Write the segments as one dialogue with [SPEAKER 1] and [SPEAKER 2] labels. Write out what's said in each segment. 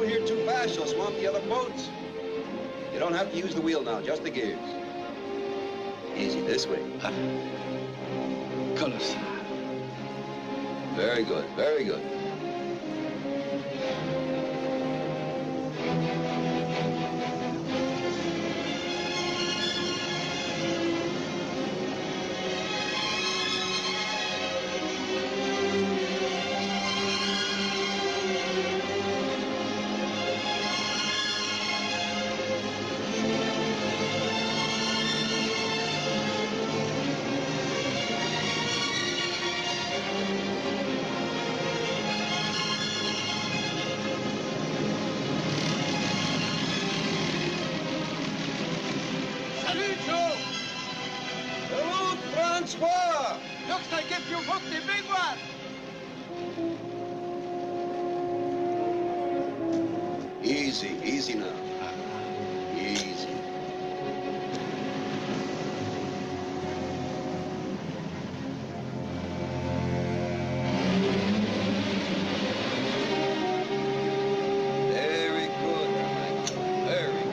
[SPEAKER 1] through here too fast, you'll swamp the other boats. You don't have to use the wheel now, just the gears. Easy this way.
[SPEAKER 2] Colors.
[SPEAKER 1] Very good, very good. Easy, easy now. Easy. Very good, Michael. Very good.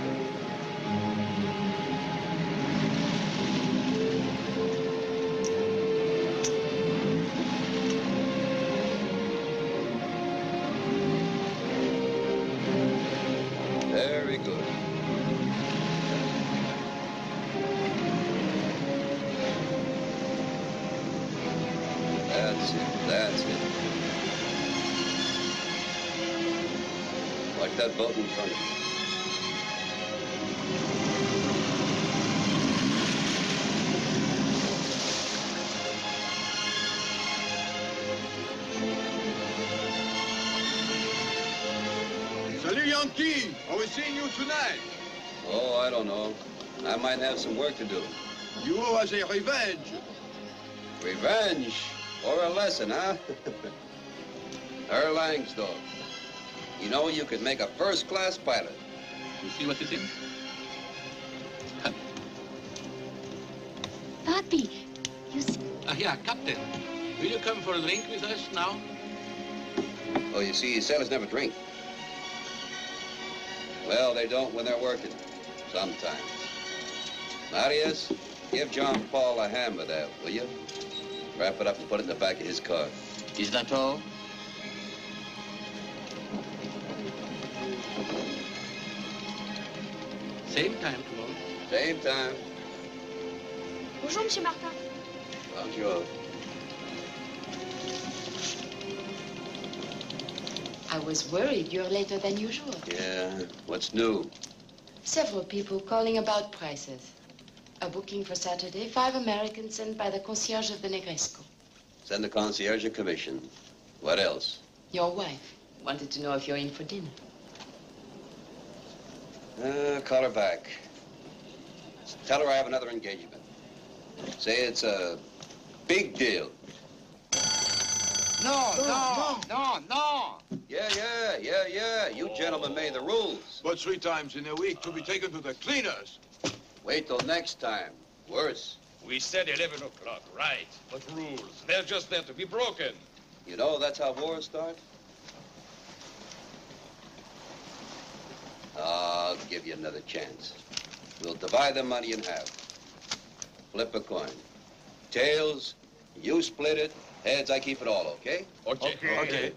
[SPEAKER 1] Very good. That's it, that's it. Like that boat in front of you.
[SPEAKER 3] Salut, Yankee! Are we seeing you tonight?
[SPEAKER 1] Oh, I don't know. I might have some work to do.
[SPEAKER 3] You owe us a revenge.
[SPEAKER 1] Revenge? Or a lesson, huh? Herr Langsdorff. You know, you could make a first-class pilot.
[SPEAKER 2] You see what this is?
[SPEAKER 4] Papi, you see...
[SPEAKER 2] Yeah, Captain. Will you come for a drink with us now?
[SPEAKER 1] Oh, you see, sailors never drink. Well, they don't when they're working. Sometimes. Marius, give John Paul a hand with that, will you? Wrap it up and put it in the back of his car.
[SPEAKER 2] Is that all? Same time tomorrow.
[SPEAKER 1] Same time.
[SPEAKER 4] Bonjour, Monsieur Martin.
[SPEAKER 1] Bonjour.
[SPEAKER 5] I was worried you're later than usual.
[SPEAKER 1] Yeah, what's new?
[SPEAKER 5] Several people calling about prices. A booking for Saturday, 5 Americans sent by the concierge of the Negresco.
[SPEAKER 1] Send the concierge a commission. What else?
[SPEAKER 5] Your wife wanted to know if you're in for dinner.
[SPEAKER 1] Call her back. Tell her I have another engagement. Say it's a big deal.
[SPEAKER 3] No.
[SPEAKER 1] Yeah. You gentlemen made the rules.
[SPEAKER 3] But 3 times in a week to be taken to the cleaners.
[SPEAKER 1] Wait till next time. Worse.
[SPEAKER 6] We said 11 o'clock, right. But rules, they're just there to be broken.
[SPEAKER 1] You know, that's how wars start. I'll give you another chance. We'll divide the money in half. Flip a coin. Tails, you split it. Heads, I keep it all, okay?
[SPEAKER 6] Okay.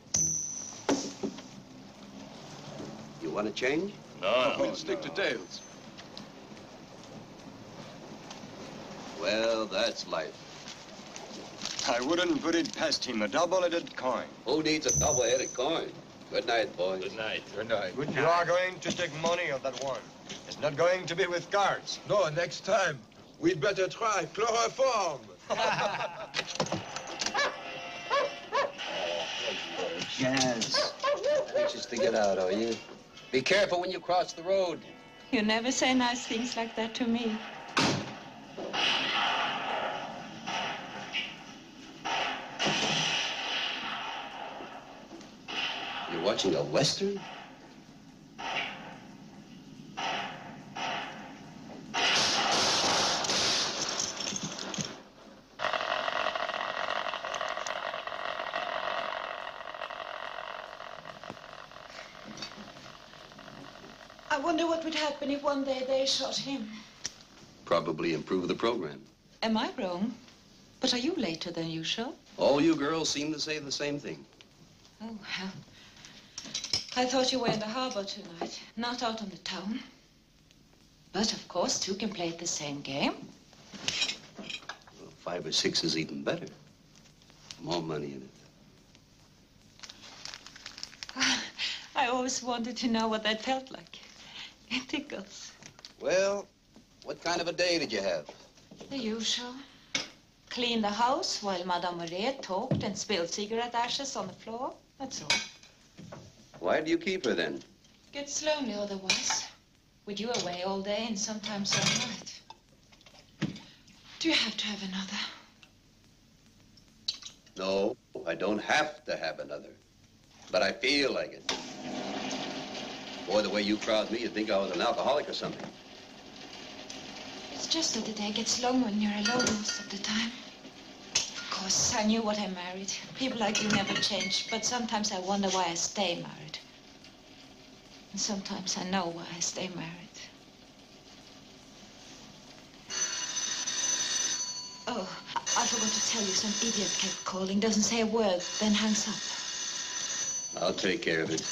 [SPEAKER 1] You want to change?
[SPEAKER 6] No,
[SPEAKER 3] We'll stick to tails.
[SPEAKER 1] Well, that's life.
[SPEAKER 7] I wouldn't put it past him, a double-headed coin.
[SPEAKER 1] Who needs a double-headed coin? Good night, boys.
[SPEAKER 6] Good night.
[SPEAKER 3] Good night.
[SPEAKER 7] You are going to take money of that one. It's not going to be with cards.
[SPEAKER 3] No, next time, we'd better try chloroform.
[SPEAKER 1] Jazz. Anxious to get out, are you? Be careful when you cross the road.
[SPEAKER 8] You never say nice things like that to me.
[SPEAKER 1] You're watching a Western?
[SPEAKER 8] I wonder what would happen if one day they shot him.
[SPEAKER 1] Probably improve the program.
[SPEAKER 8] Am I wrong? But are you later than usual?
[SPEAKER 1] All you girls seem to say the same thing.
[SPEAKER 8] Oh, well. I thought you were in the harbor tonight, not out on the town. But, of course, two can play at the same game.
[SPEAKER 1] Well, 5 or 6 is even better. More money in it.
[SPEAKER 8] I always wanted to know what that felt like. It tickles.
[SPEAKER 1] Well, what kind of a day did you have?
[SPEAKER 8] The usual. Cleaned the house while Madame Marie talked and spilled cigarette ashes on the floor. That's all.
[SPEAKER 1] Why do you keep her then?
[SPEAKER 8] Gets lonely otherwise. With you away all day and sometimes all night. Do you have to have another?
[SPEAKER 1] No, I don't have to have another. But I feel like it. Boy, the way you crowd me, you'd think I was an alcoholic or something.
[SPEAKER 8] It's just that the day gets long when you're alone most of the time. Of course, I knew what I married. People like you never change, but sometimes I wonder why I stay married. And sometimes I know why I stay married. Oh, I forgot to tell you, some idiot kept calling, doesn't say a word, then hangs up.
[SPEAKER 1] I'll take care of it.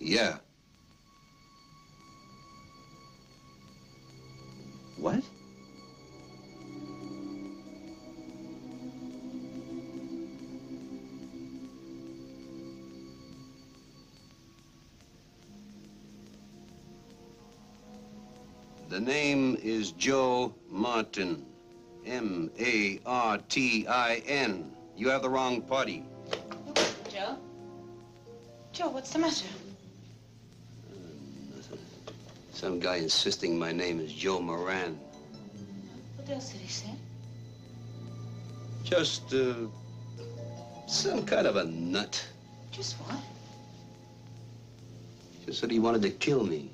[SPEAKER 1] Yeah. What? The name is Joe Martin. M-A-R-T-I-N. You have the wrong party.
[SPEAKER 8] Joe? Joe, what's the matter?
[SPEAKER 1] Some guy insisting my name is Joe Moran.
[SPEAKER 8] What else did he say?
[SPEAKER 1] Just, some kind of a nut.
[SPEAKER 8] Just what?
[SPEAKER 1] Just said he wanted to kill me.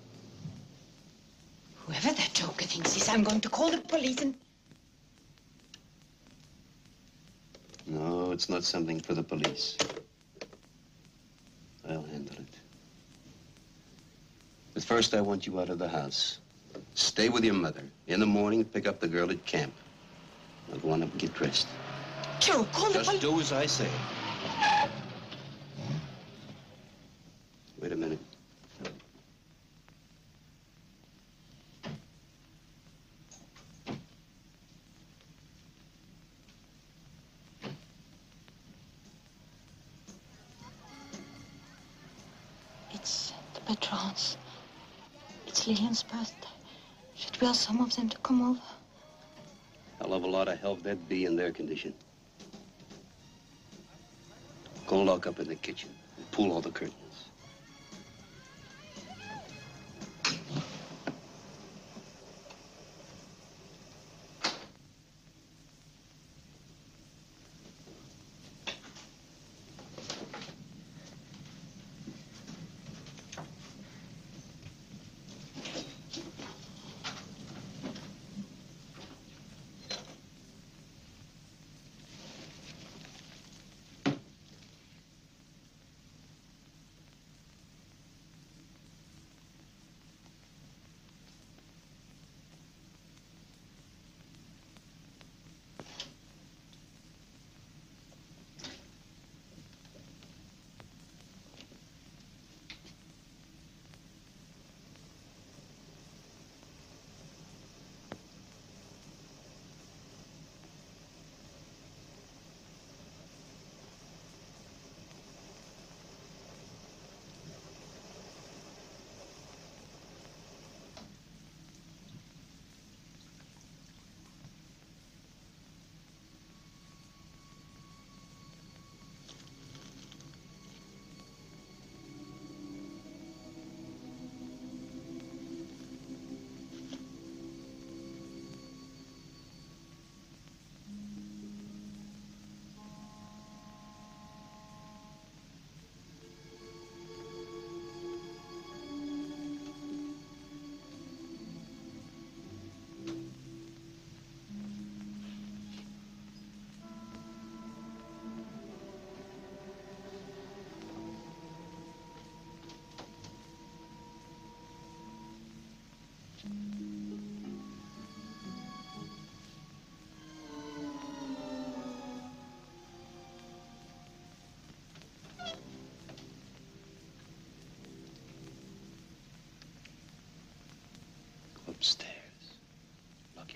[SPEAKER 8] Whoever that joker thinks is, I'm going to call the police and...
[SPEAKER 1] No, it's not something for the police. I'll handle it. But first, I want you out of the house. Stay with your mother. In the morning, pick up the girl at camp. I'll go on up and get dressed.
[SPEAKER 8] Joe, call the police.
[SPEAKER 1] Just do as I say. Wait a minute.
[SPEAKER 8] It's the patrons. It's Lillian's birthday. Should we ask some of them to come over?
[SPEAKER 1] Hell of a lot of help there'd be in their condition. Go lock up in the kitchen and pull all the curtains.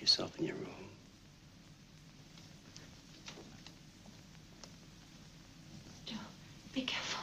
[SPEAKER 1] Lock yourself in your room.
[SPEAKER 8] Joe, be careful.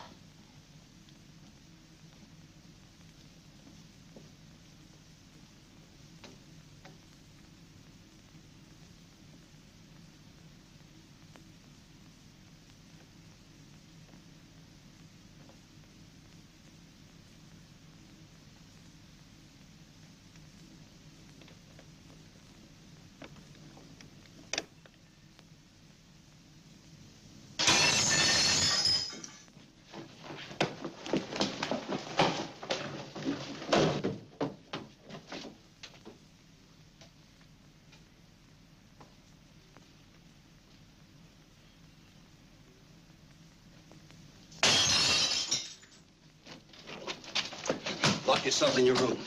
[SPEAKER 1] Lock yourself in your room.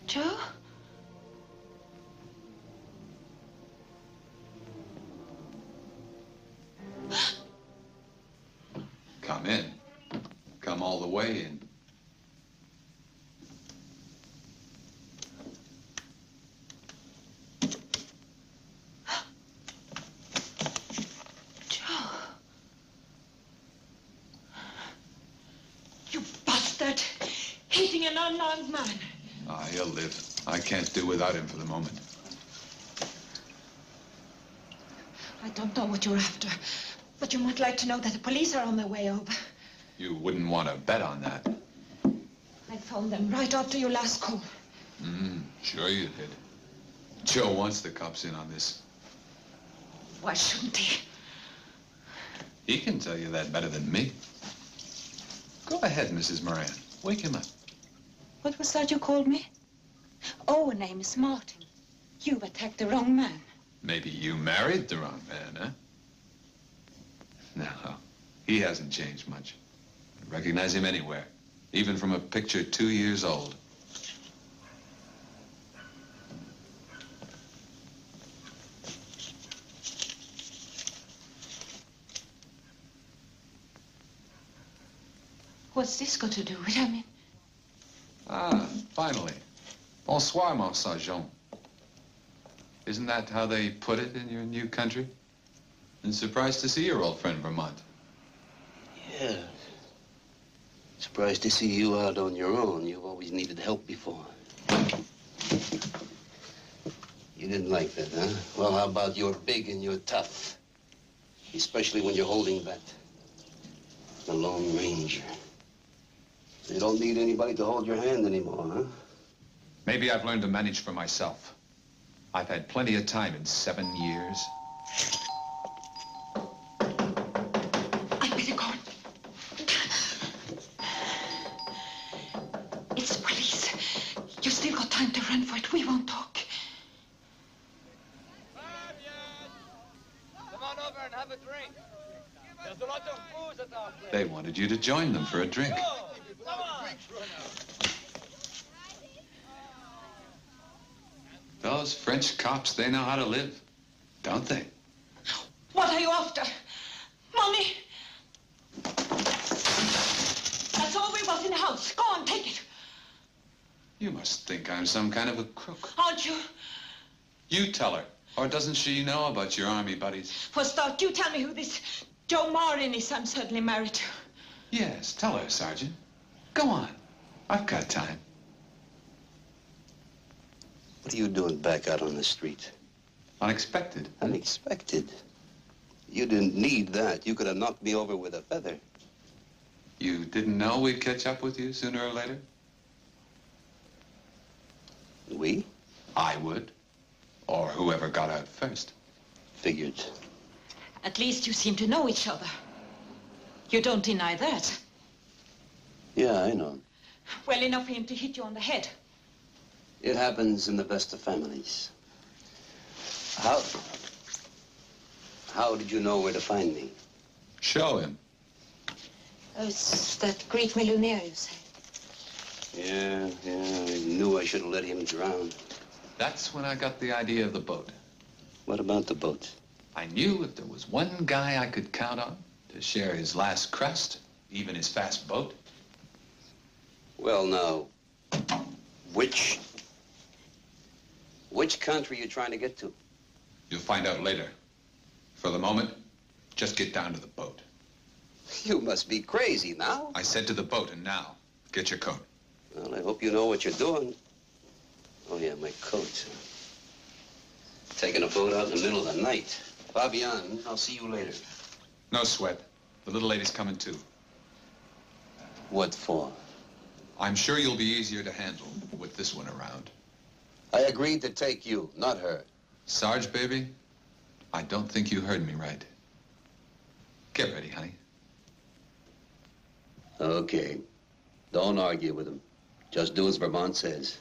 [SPEAKER 8] Joe?
[SPEAKER 9] Come in. Come all the way in.
[SPEAKER 8] Joe. You bastard! Hitting an unarmed man.
[SPEAKER 9] Ah, he'll live. I can't do without him for the moment.
[SPEAKER 8] I don't know what you're after, but you might like to know that the police are on their way over.
[SPEAKER 9] You wouldn't want to bet on that.
[SPEAKER 8] I phoned them right after your last call.
[SPEAKER 9] Sure you did. Joe wants the cops in on this.
[SPEAKER 8] Why shouldn't he?
[SPEAKER 9] He can tell you that better than me. Go ahead, Mrs. Moran. Wake him up.
[SPEAKER 8] What was that you called me? Oh, her name is Martin. You've attacked the wrong man.
[SPEAKER 9] Maybe you married the wrong man, huh? No, he hasn't changed much. I recognize him anywhere, even from a picture 2 years old.
[SPEAKER 8] What's this got to do with it? I mean?
[SPEAKER 9] Ah, finally. Bonsoir, mon sergent. Isn't that how they put it in your new country? And surprised to see your old friend Vermont.
[SPEAKER 1] Yeah. Surprised to see you out on your own. You've always needed help before. You didn't like that, huh? Well, how about you're big and you're tough? Especially when you're holding that. The Lone Ranger. You don't need anybody to hold your hand anymore, huh?
[SPEAKER 9] Maybe I've learned to manage for myself. I've had plenty of time in 7 years.
[SPEAKER 8] I better go. It's the police. You've still got time to run for it. We won't talk.
[SPEAKER 7] Come on over and have a drink. There's a lot of booze at our place.
[SPEAKER 9] They wanted you to join them for a drink.
[SPEAKER 7] Come on.
[SPEAKER 9] Those French cops, they know how to live, don't they?
[SPEAKER 8] What are you after? Money? That's all we want in the house. Go on, take it.
[SPEAKER 9] You must think I'm some kind of a crook.
[SPEAKER 8] Aren't you?
[SPEAKER 9] You tell her. Or doesn't she know about your army buddies?
[SPEAKER 8] For a start, you tell me who this Joe Marin is I'm certainly married to.
[SPEAKER 9] Yes, tell her, Sergeant. Go on. I've got time.
[SPEAKER 1] What are you doing back out on the street?
[SPEAKER 9] Unexpected.
[SPEAKER 1] Unexpected? You didn't need that. You could have knocked me over with a feather.
[SPEAKER 9] You didn't know we'd catch up with you sooner or later?
[SPEAKER 1] We?
[SPEAKER 9] I would. Or whoever got out first.
[SPEAKER 1] Figured.
[SPEAKER 8] At least you seem to know each other. You don't deny that.
[SPEAKER 1] Yeah, I know.
[SPEAKER 8] Well enough for him to hit you on the head.
[SPEAKER 1] It happens in the best of families. How did you know where to find me?
[SPEAKER 9] Show him.
[SPEAKER 8] Oh, it's that Greek millionaire, you say?
[SPEAKER 1] Yeah, I knew I should have let him drown.
[SPEAKER 9] That's when I got the idea of the boat.
[SPEAKER 1] What about the boat?
[SPEAKER 9] I knew if there was one guy I could count on to share his last crust, even his fast boat.
[SPEAKER 1] Well, now, which country are you trying to get to?
[SPEAKER 9] You'll find out later. For the moment, just get down to the boat.
[SPEAKER 1] You must be crazy now.
[SPEAKER 9] I said to the boat, and now, get your coat.
[SPEAKER 1] Well, I hope you know what you're doing. Oh, yeah, my coat. Taking a boat out in the middle of the night. Fabian, I'll see you later.
[SPEAKER 9] No sweat. The little lady's coming too.
[SPEAKER 1] What for?
[SPEAKER 9] I'm sure you'll be easier to handle with this one around.
[SPEAKER 1] I agreed to take you, not her.
[SPEAKER 9] Sarge, baby, I don't think you heard me right. Get ready, honey.
[SPEAKER 1] Okay. Don't argue with him. Just do as Vermont says.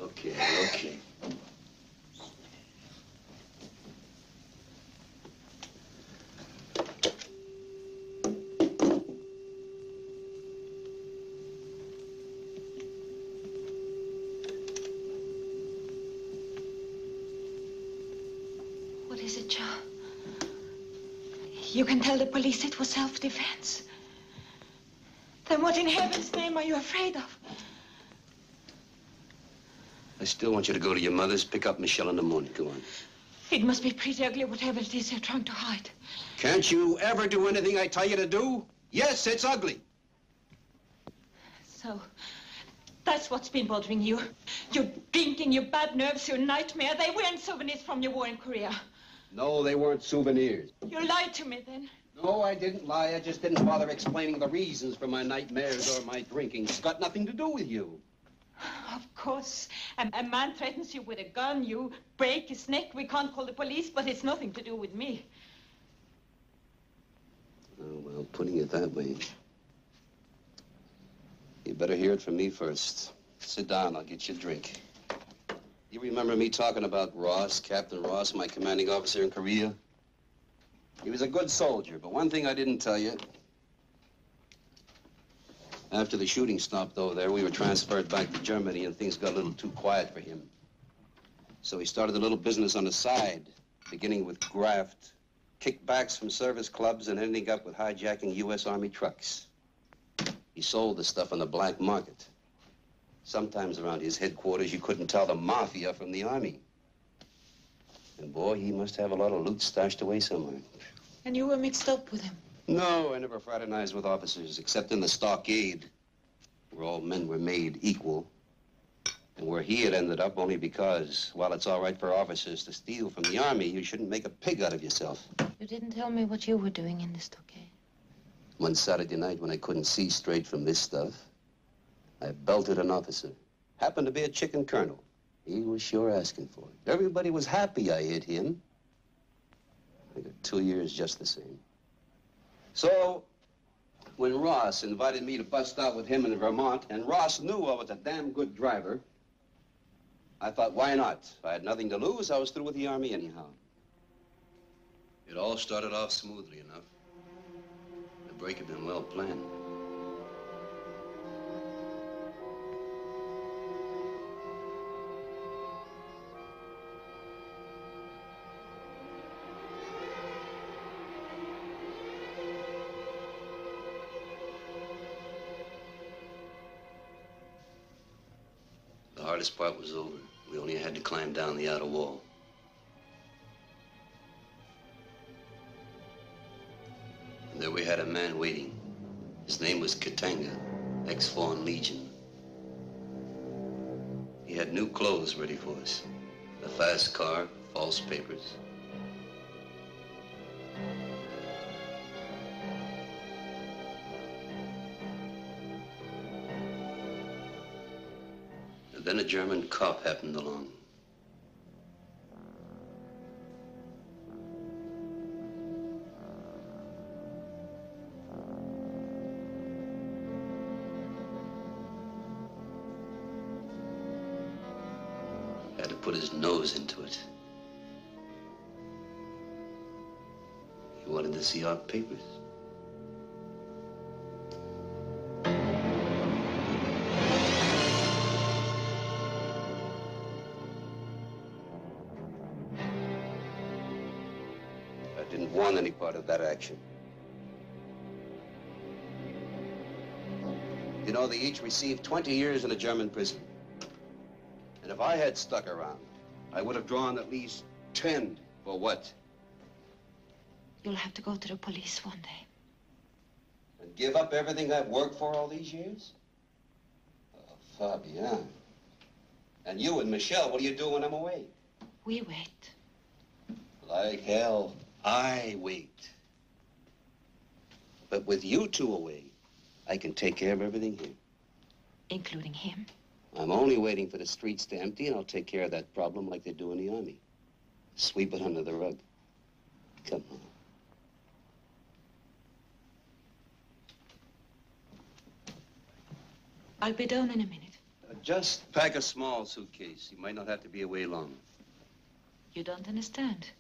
[SPEAKER 1] Okay.
[SPEAKER 8] What is it, Joe? You can tell the police it was self-defense. Then what in heaven's name are you afraid of?
[SPEAKER 1] I still want you to go to your mother's, pick up Michel in the morning. Go on.
[SPEAKER 8] It must be pretty ugly, whatever it is you're trying to hide.
[SPEAKER 1] Can't you ever do anything I tell you to do? Yes, it's ugly.
[SPEAKER 8] So, that's what's been bothering you. Your drinking, your bad nerves, your nightmare. They weren't souvenirs from your war in Korea.
[SPEAKER 1] No, they weren't souvenirs.
[SPEAKER 8] You lied to me then.
[SPEAKER 1] No, I didn't lie. I just didn't bother explaining the reasons for my nightmares or my drinking. It's got nothing to do with you.
[SPEAKER 8] Of course. A man threatens you with a gun. You break his neck. We can't call the police, but it's nothing to do with me.
[SPEAKER 1] Oh, well, putting it that way. You better hear it from me first. Sit down. I'll get you a drink. You remember me talking about Ross, Captain Ross, my commanding officer in Korea? He was a good soldier, but one thing I didn't tell you. After the shooting stopped over there, we were transferred back to Germany, and things got a little too quiet for him. So he started a little business on the side, beginning with graft, kickbacks from service clubs, and ending up with hijacking U.S. Army trucks. He sold the stuff on the black market. Sometimes around his headquarters, you couldn't tell the mafia from the Army. And boy, he must have a lot of loot stashed away somewhere.
[SPEAKER 8] And you were mixed up with him?
[SPEAKER 1] No, I never fraternized with officers, except in the stockade, where all men were made equal, and where he had ended up only because, while it's all right for officers to steal from the Army, you shouldn't make a pig out of yourself.
[SPEAKER 5] You didn't tell me what you were doing in the stockade.
[SPEAKER 1] One Saturday night, when I couldn't see straight from this stuff, I belted an officer. Happened to be a chicken colonel. He was sure asking for it. Everybody was happy I hit him. I got 2 years just the same. So, when Ross invited me to bust out with him in Vermont, and Ross knew I was a damn good driver, I thought, why not? If I had nothing to lose, I was through with the Army anyhow. It all started off smoothly enough. The break had been well planned. hardest part was over. We only had to climb down the outer wall. And there we had a man waiting. His name was Katanga, ex-Foreign Legion. He had new clothes ready for us. A fast car, false papers. And then a German cop happened along. Had to put his nose into it. He wanted to see our papers. I didn't want any part of that action. You know, they each received 20 years in a German prison. And if I had stuck around, I would have drawn at least 10 for what?
[SPEAKER 8] You'll have to go to the police one day.
[SPEAKER 1] And give up everything I've worked for all these years? Oh, Fabian. And you and Michel, what do you do when I'm away?
[SPEAKER 8] We wait.
[SPEAKER 1] Like hell, I wait. But with you two away, I can take care of everything here.
[SPEAKER 8] Including him?
[SPEAKER 1] I'm only waiting for the streets to empty, and I'll take care of that problem like they do in the army. Sweep it under the rug. Come on.
[SPEAKER 8] I'll be down in a minute.
[SPEAKER 1] Just pack a small suitcase. You might not have to be away long.
[SPEAKER 8] You don't understand.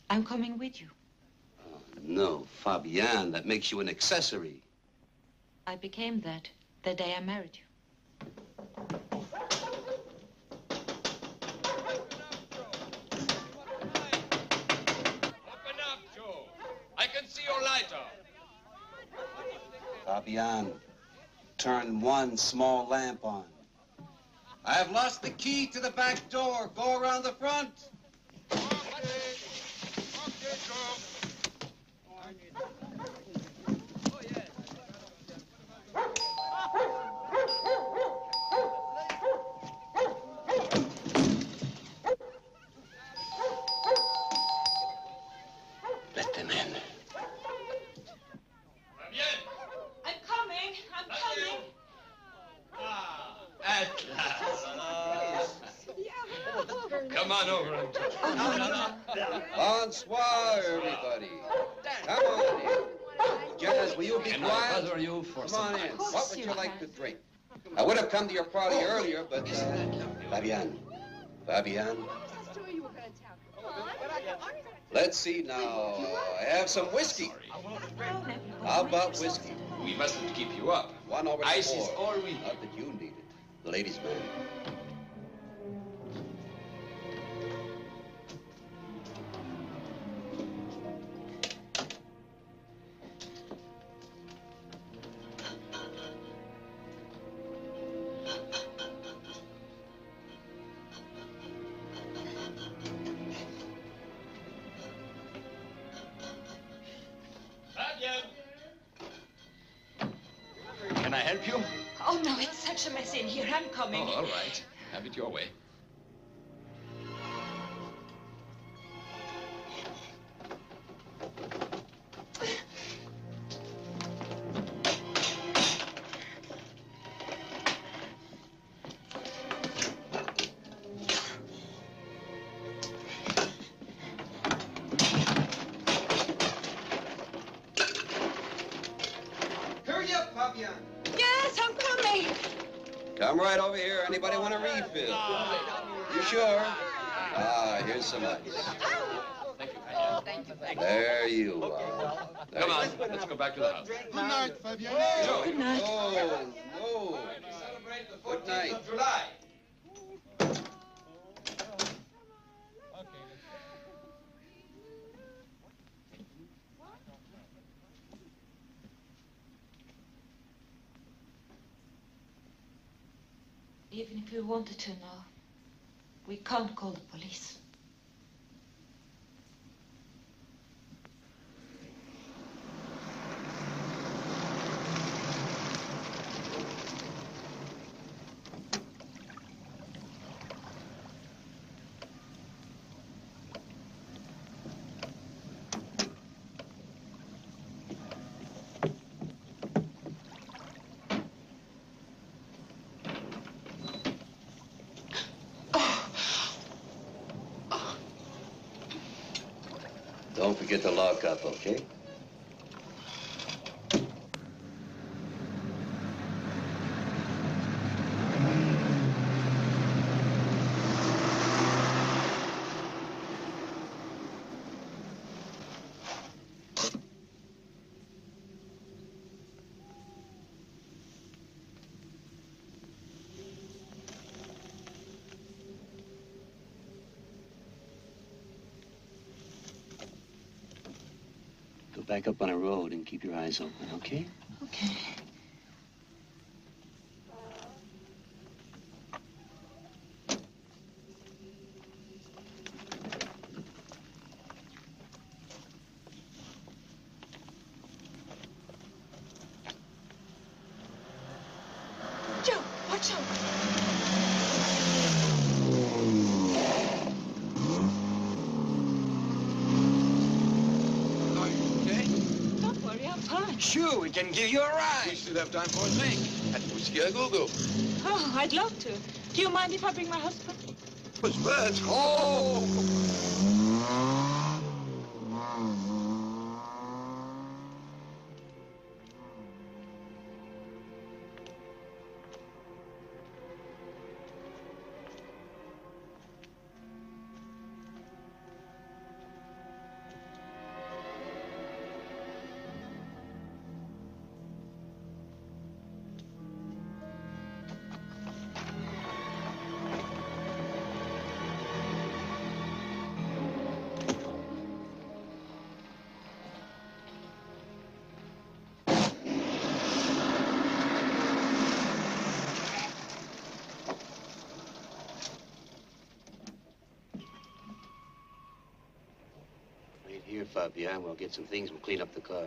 [SPEAKER 8] I'm coming with you.
[SPEAKER 1] Oh, no, Fabian, that makes you an accessory.
[SPEAKER 8] I became that the day I married you.
[SPEAKER 1] Fabian, turn one small lamp on. I have lost the key to the back door. Go around the front. Let them in.
[SPEAKER 6] Come on over.
[SPEAKER 1] Bonsoir, everybody. Come on in. Jazz, will you be quiet?
[SPEAKER 2] Bother you for
[SPEAKER 1] Come
[SPEAKER 2] some
[SPEAKER 1] on in.
[SPEAKER 2] ice.
[SPEAKER 1] What would you like to drink? I would have come to your party earlier, but... Fabian. Fabian. Let's see now. I have some whiskey. How about whiskey?
[SPEAKER 6] We mustn't keep you up.
[SPEAKER 1] One over
[SPEAKER 6] Ice
[SPEAKER 1] four.
[SPEAKER 6] is all we need.
[SPEAKER 1] Not that you need it. The ladies' man.
[SPEAKER 6] Can I help you?
[SPEAKER 8] Oh, no, it's such a mess in here. I'm coming.
[SPEAKER 6] Oh, all right. Have it your way.
[SPEAKER 1] Hurry up, Fabian.
[SPEAKER 8] Yes, I'm coming.
[SPEAKER 1] Come right over here. Anybody want a refill? You sure? Ah, here's some ice. There you are. There
[SPEAKER 6] Come
[SPEAKER 1] you
[SPEAKER 6] on, let's go back to the house.
[SPEAKER 3] Good night, Fabian.
[SPEAKER 8] Good night.
[SPEAKER 1] Oh, no. Good night.
[SPEAKER 8] Even if we wanted to know, We can't call the police.
[SPEAKER 1] Don't forget to lock up, okay? Back up on a road and keep your eyes open, okay?
[SPEAKER 8] Okay.
[SPEAKER 4] Joe, watch out.
[SPEAKER 7] Sure, we can give you a ride.
[SPEAKER 3] We still have time for a drink. At Whiskey a Go-Go.
[SPEAKER 8] Oh, I'd love to. Do you mind if I bring my husband?
[SPEAKER 3] Husband! Oh!
[SPEAKER 1] Here, Fabian, we'll get some things. We'll clean up the car.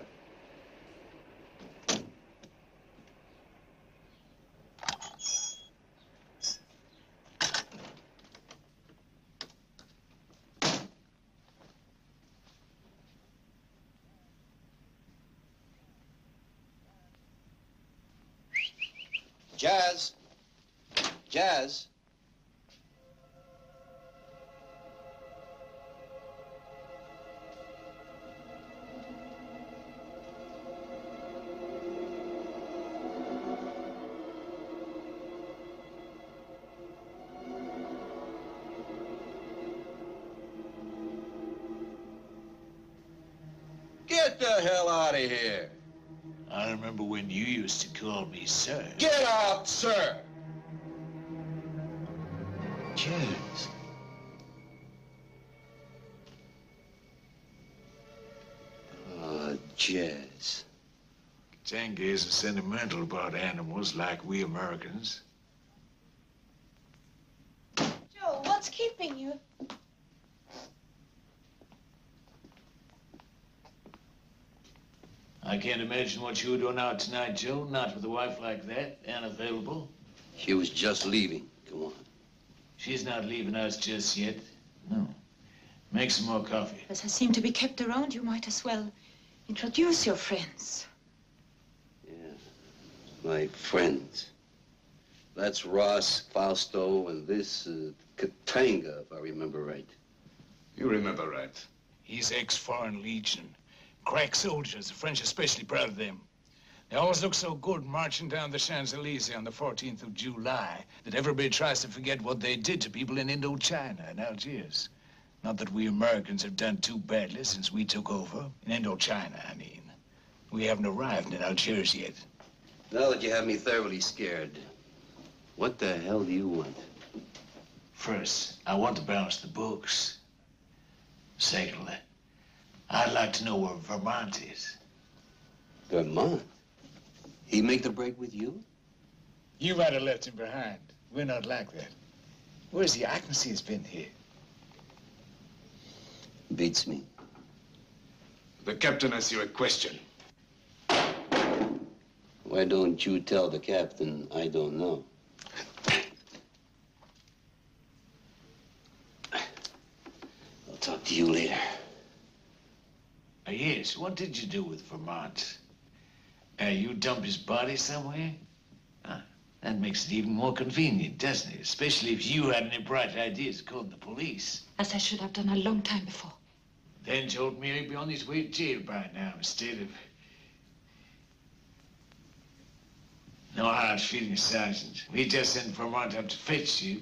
[SPEAKER 1] Jazz. Jazz.
[SPEAKER 3] Get the hell out of here.
[SPEAKER 2] I remember when you used to call me sir.
[SPEAKER 3] Get out, sir.
[SPEAKER 2] Cheers.
[SPEAKER 1] Oh, Jazz.
[SPEAKER 2] Tenge is sentimental about animals like we Americans.
[SPEAKER 4] Joe, what's keeping you?
[SPEAKER 2] I can't imagine what you were doing out tonight, Joe. Not with a wife like that, unavailable.
[SPEAKER 1] She was just leaving. Come on.
[SPEAKER 2] She's not leaving us just yet. No. Make some more coffee.
[SPEAKER 8] As I seem to be kept around, you might as well introduce your friends.
[SPEAKER 1] Yeah, my friends. That's Ross, Fausto, and this Katanga, if I remember right.
[SPEAKER 3] You remember right.
[SPEAKER 2] He's ex-Foreign Legion. Crack soldiers. The French are especially proud of them. They always look so good marching down the Champs-Élysées on the 14th of July that everybody tries to forget what they did to people in Indochina and Algiers. Not that we Americans have done too badly since we took over. In Indochina, I mean. We haven't arrived in Algiers yet.
[SPEAKER 1] Now that you have me thoroughly scared, what the hell do you want?
[SPEAKER 2] First, I want to balance the books. Secondly, I'd like to know where Vermont is.
[SPEAKER 1] Vermont? He make the break with you?
[SPEAKER 2] You might have left him behind. We're not like that. Where's he? I can see he's been here.
[SPEAKER 1] Beats me.
[SPEAKER 6] The captain asks you a question.
[SPEAKER 1] Why don't you tell the captain I don't know? I'll talk to you later.
[SPEAKER 2] Yes, what did you do with Vermont? You dump his body somewhere? Ah, that makes it even more convenient, doesn't it? Especially if you had any bright ideas calling the police.
[SPEAKER 8] As I should have done a long time before.
[SPEAKER 2] Then told me he'd be on his way to jail by now instead of... No hard feelings, Sergeant. We just sent Vermont up to fetch you.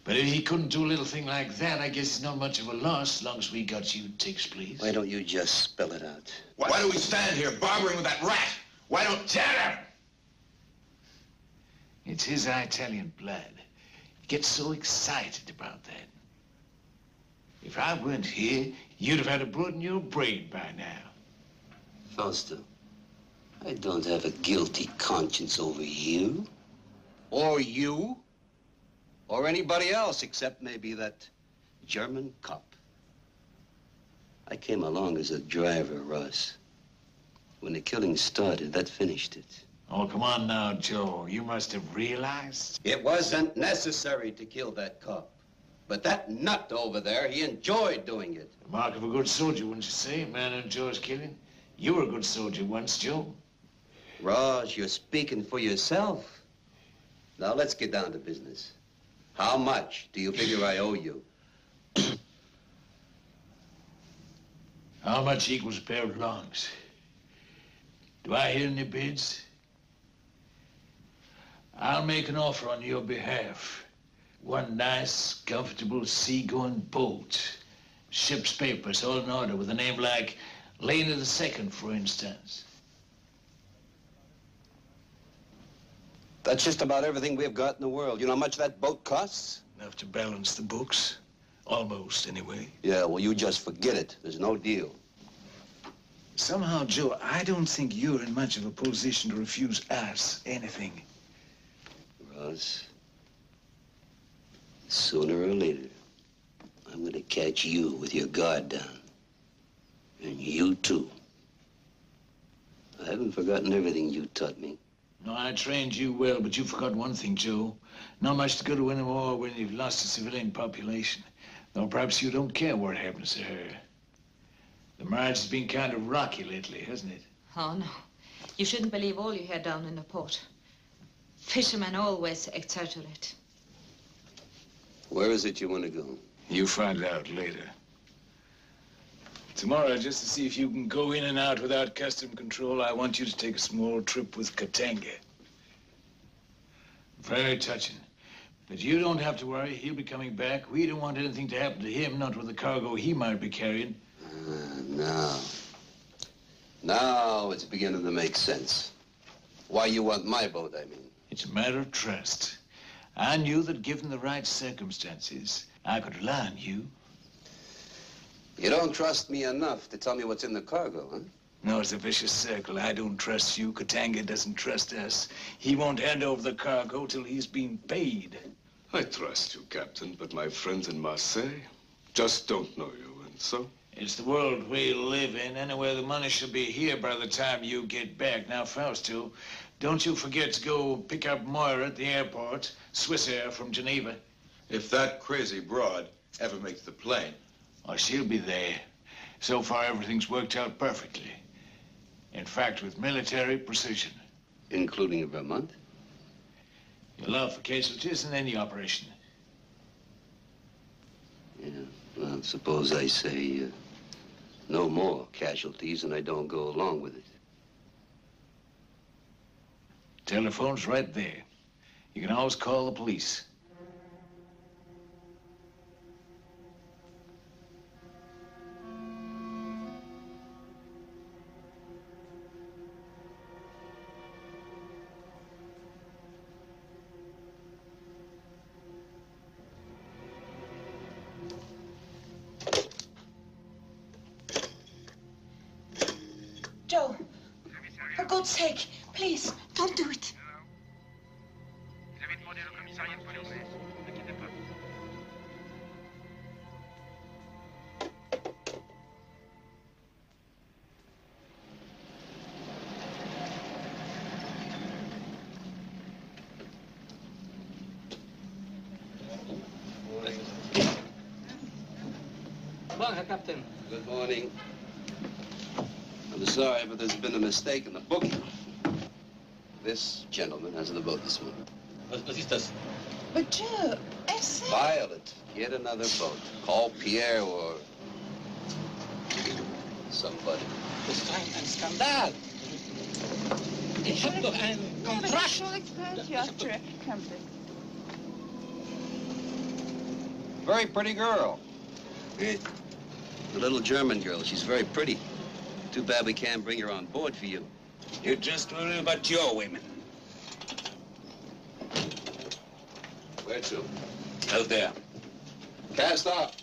[SPEAKER 2] But if he couldn't do a little thing like that, I guess it's not much of a loss as long as we got you to take his place.
[SPEAKER 1] Why don't you just spell it out?
[SPEAKER 3] Why do we stand here barbering with that rat? Why don't tell him?
[SPEAKER 2] It's his Italian blood. He gets so excited about that. If I weren't here, you'd have had a bullet in your brain by now.
[SPEAKER 1] Fausto, I don't have a guilty conscience over you. Or you. Or anybody else, except maybe that German cop. I came along as a driver, Russ. When the killing started, that finished it.
[SPEAKER 2] Oh, come on now, Joe. You must have realized.
[SPEAKER 1] It wasn't necessary to kill that cop. But that nut over there, he enjoyed doing it.
[SPEAKER 2] The mark of a good soldier, wouldn't you say? A man who enjoys killing. You were a good soldier once, Joe.
[SPEAKER 1] Ross, you're speaking for yourself. Now, let's get down to business. How much do you figure I owe you?
[SPEAKER 2] How much equals a pair of lungs? Do I hear any bids? I'll make an offer on your behalf. One nice, comfortable, seagoing boat. Ship's papers all in order with a name like Lena II, for instance.
[SPEAKER 1] That's just about everything we've got in the world. You know how much that boat costs?
[SPEAKER 2] Enough to balance the books. Almost, anyway.
[SPEAKER 1] Yeah, well, you just forget it. There's no deal.
[SPEAKER 2] Somehow, Joe, I don't think you're in much of a position to refuse us anything.
[SPEAKER 1] Ross, sooner or later, I'm gonna catch you with your guard down. And you too. I haven't forgotten everything you taught me.
[SPEAKER 2] No, I trained you well, but you forgot one thing, Joe. Not much good to win a war when you've lost a civilian population. Though perhaps you don't care what happens to her. The marriage has been kind of rocky lately, hasn't it?
[SPEAKER 8] Oh, no. You shouldn't believe all you hear down in the port. Fishermen always exaggerate.
[SPEAKER 1] Where is it you want to go?
[SPEAKER 2] You find out later. Tomorrow, just to see if you can go in and out without custom control, I want you to take a small trip with Katanga. Very touching. But you don't have to worry. He'll be coming back. We don't want anything to happen to him, not with the cargo he might be carrying.
[SPEAKER 1] Now it's beginning to make sense. Why you want my boat, I mean.
[SPEAKER 2] It's a matter of trust. I knew that given the right circumstances, I could rely on you.
[SPEAKER 1] You don't trust me enough to tell me what's in the cargo, huh?
[SPEAKER 2] No, it's a vicious circle. I don't trust you. Katanga doesn't trust us. He won't hand over the cargo till he's been paid.
[SPEAKER 6] I trust you, Captain, but my friends in Marseille just don't know you, and so?
[SPEAKER 2] It's the world we live in. Anyway, the money should be here by the time you get back. Now, Fausto, don't you forget to go pick up Moira at the airport, Swiss Air from Geneva.
[SPEAKER 3] If that crazy broad ever makes the plane.
[SPEAKER 2] Oh, she'll be there. So far, everything's worked out perfectly. In fact, with military precision.
[SPEAKER 1] Including Vermont?
[SPEAKER 2] You allow for casualties in any operation.
[SPEAKER 1] Yeah, well, suppose I say no more casualties and I don't go along with it.
[SPEAKER 2] Telephone's right there. You can always call the police.
[SPEAKER 4] Joe, for God's sake, please, don't do it.
[SPEAKER 10] Bon, Herr Captain.
[SPEAKER 1] Good morning. I'm sorry, but there's been a mistake in the booking. This gentleman has the boat this morning.
[SPEAKER 10] Was ist das?
[SPEAKER 4] But Joe, essaye.
[SPEAKER 1] Violet, get another boat. Call Pierre or somebody.
[SPEAKER 10] Das ist ein Skandal. Ich hab doch einen Kontrakt.
[SPEAKER 7] Very pretty girl.
[SPEAKER 1] The little German girl, she's very pretty. Too bad we can't bring her on board for you.
[SPEAKER 2] You just worry about your women.
[SPEAKER 1] Where to?
[SPEAKER 2] Out there.
[SPEAKER 1] Cast off.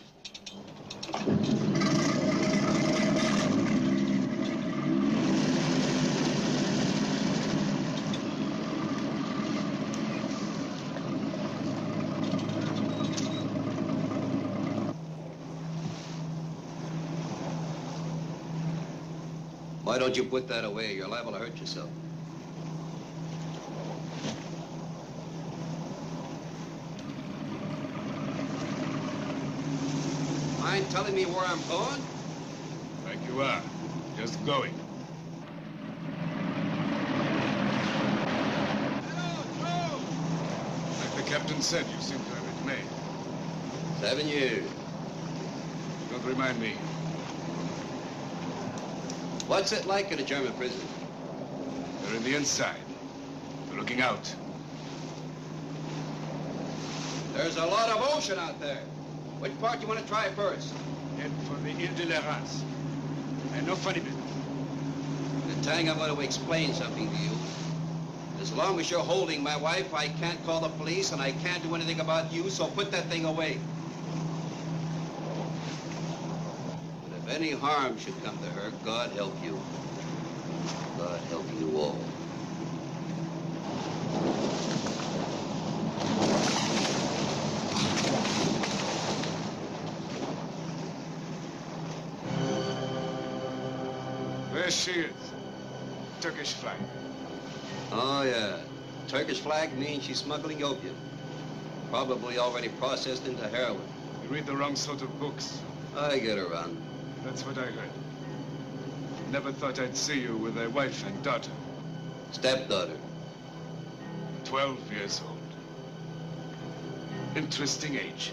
[SPEAKER 1] Why don't you put that away? You're liable to hurt yourself. Mind telling me where I'm going?
[SPEAKER 2] Like you are. Just going. Like the captain said, you seem to have it made.
[SPEAKER 1] 7 years.
[SPEAKER 2] Don't remind me.
[SPEAKER 1] What's it like in a German prison?
[SPEAKER 2] They're in the inside. They're looking out.
[SPEAKER 1] There's a lot of ocean out there. Which part do you want to try first?
[SPEAKER 2] Head for the Ile de la Race. And no funny business.
[SPEAKER 1] Tang, I'm going to explain something to you. As long as you're holding my wife, I can't call the police and I can't do anything about you, so put that thing away. But if any harm should come to her, God help you. God help you all.
[SPEAKER 2] There she is. Turkish flag.
[SPEAKER 1] Oh, yeah. Turkish flag means she's smuggling opium. Probably already processed into heroin.
[SPEAKER 2] You read the wrong sort of books.
[SPEAKER 1] I get around.
[SPEAKER 2] That's what I heard. Never thought I'd see you with a wife and daughter.
[SPEAKER 1] Stepdaughter.
[SPEAKER 2] 12 years old. Interesting age.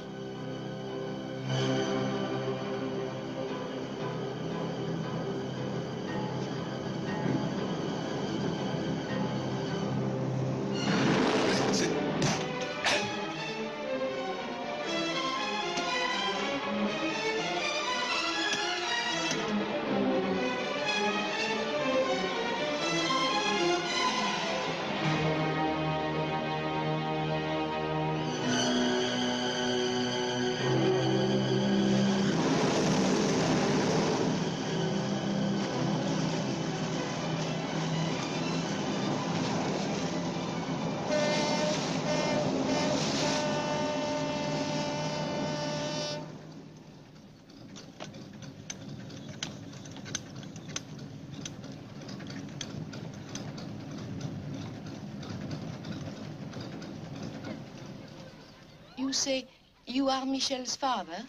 [SPEAKER 5] You say you are Michel's father?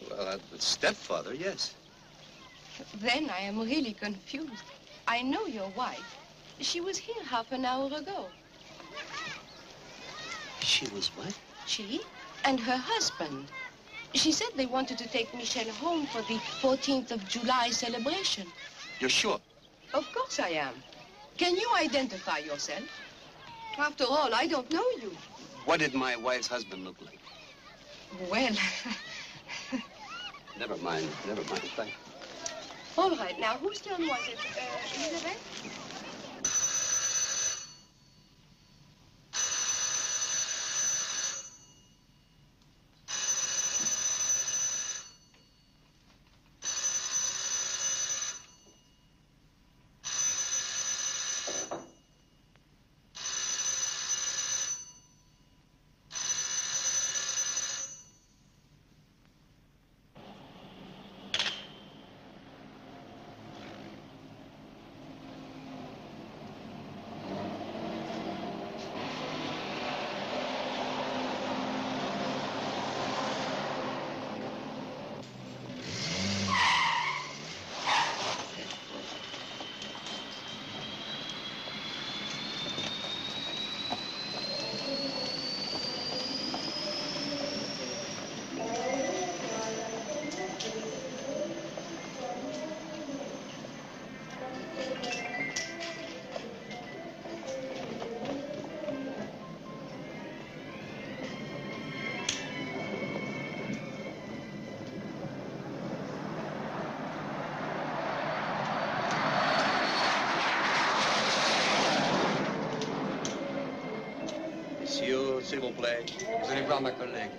[SPEAKER 1] Well, stepfather, yes.
[SPEAKER 5] Then I am really confused. I know your wife. She was here half an hour ago.
[SPEAKER 1] She was what?
[SPEAKER 5] She and her husband. She said they wanted to take Michel home for the 14th of July celebration.
[SPEAKER 1] You're sure?
[SPEAKER 5] Of course I am. Can you identify yourself? After all, I don't know you.
[SPEAKER 1] What did my wife's husband look like?
[SPEAKER 5] Well...
[SPEAKER 1] Never mind, thank you.
[SPEAKER 5] All right, now, whose turn was it? Elizabeth?
[SPEAKER 1] plaît?
[SPEAKER 7] Vous allez voir ma collègue.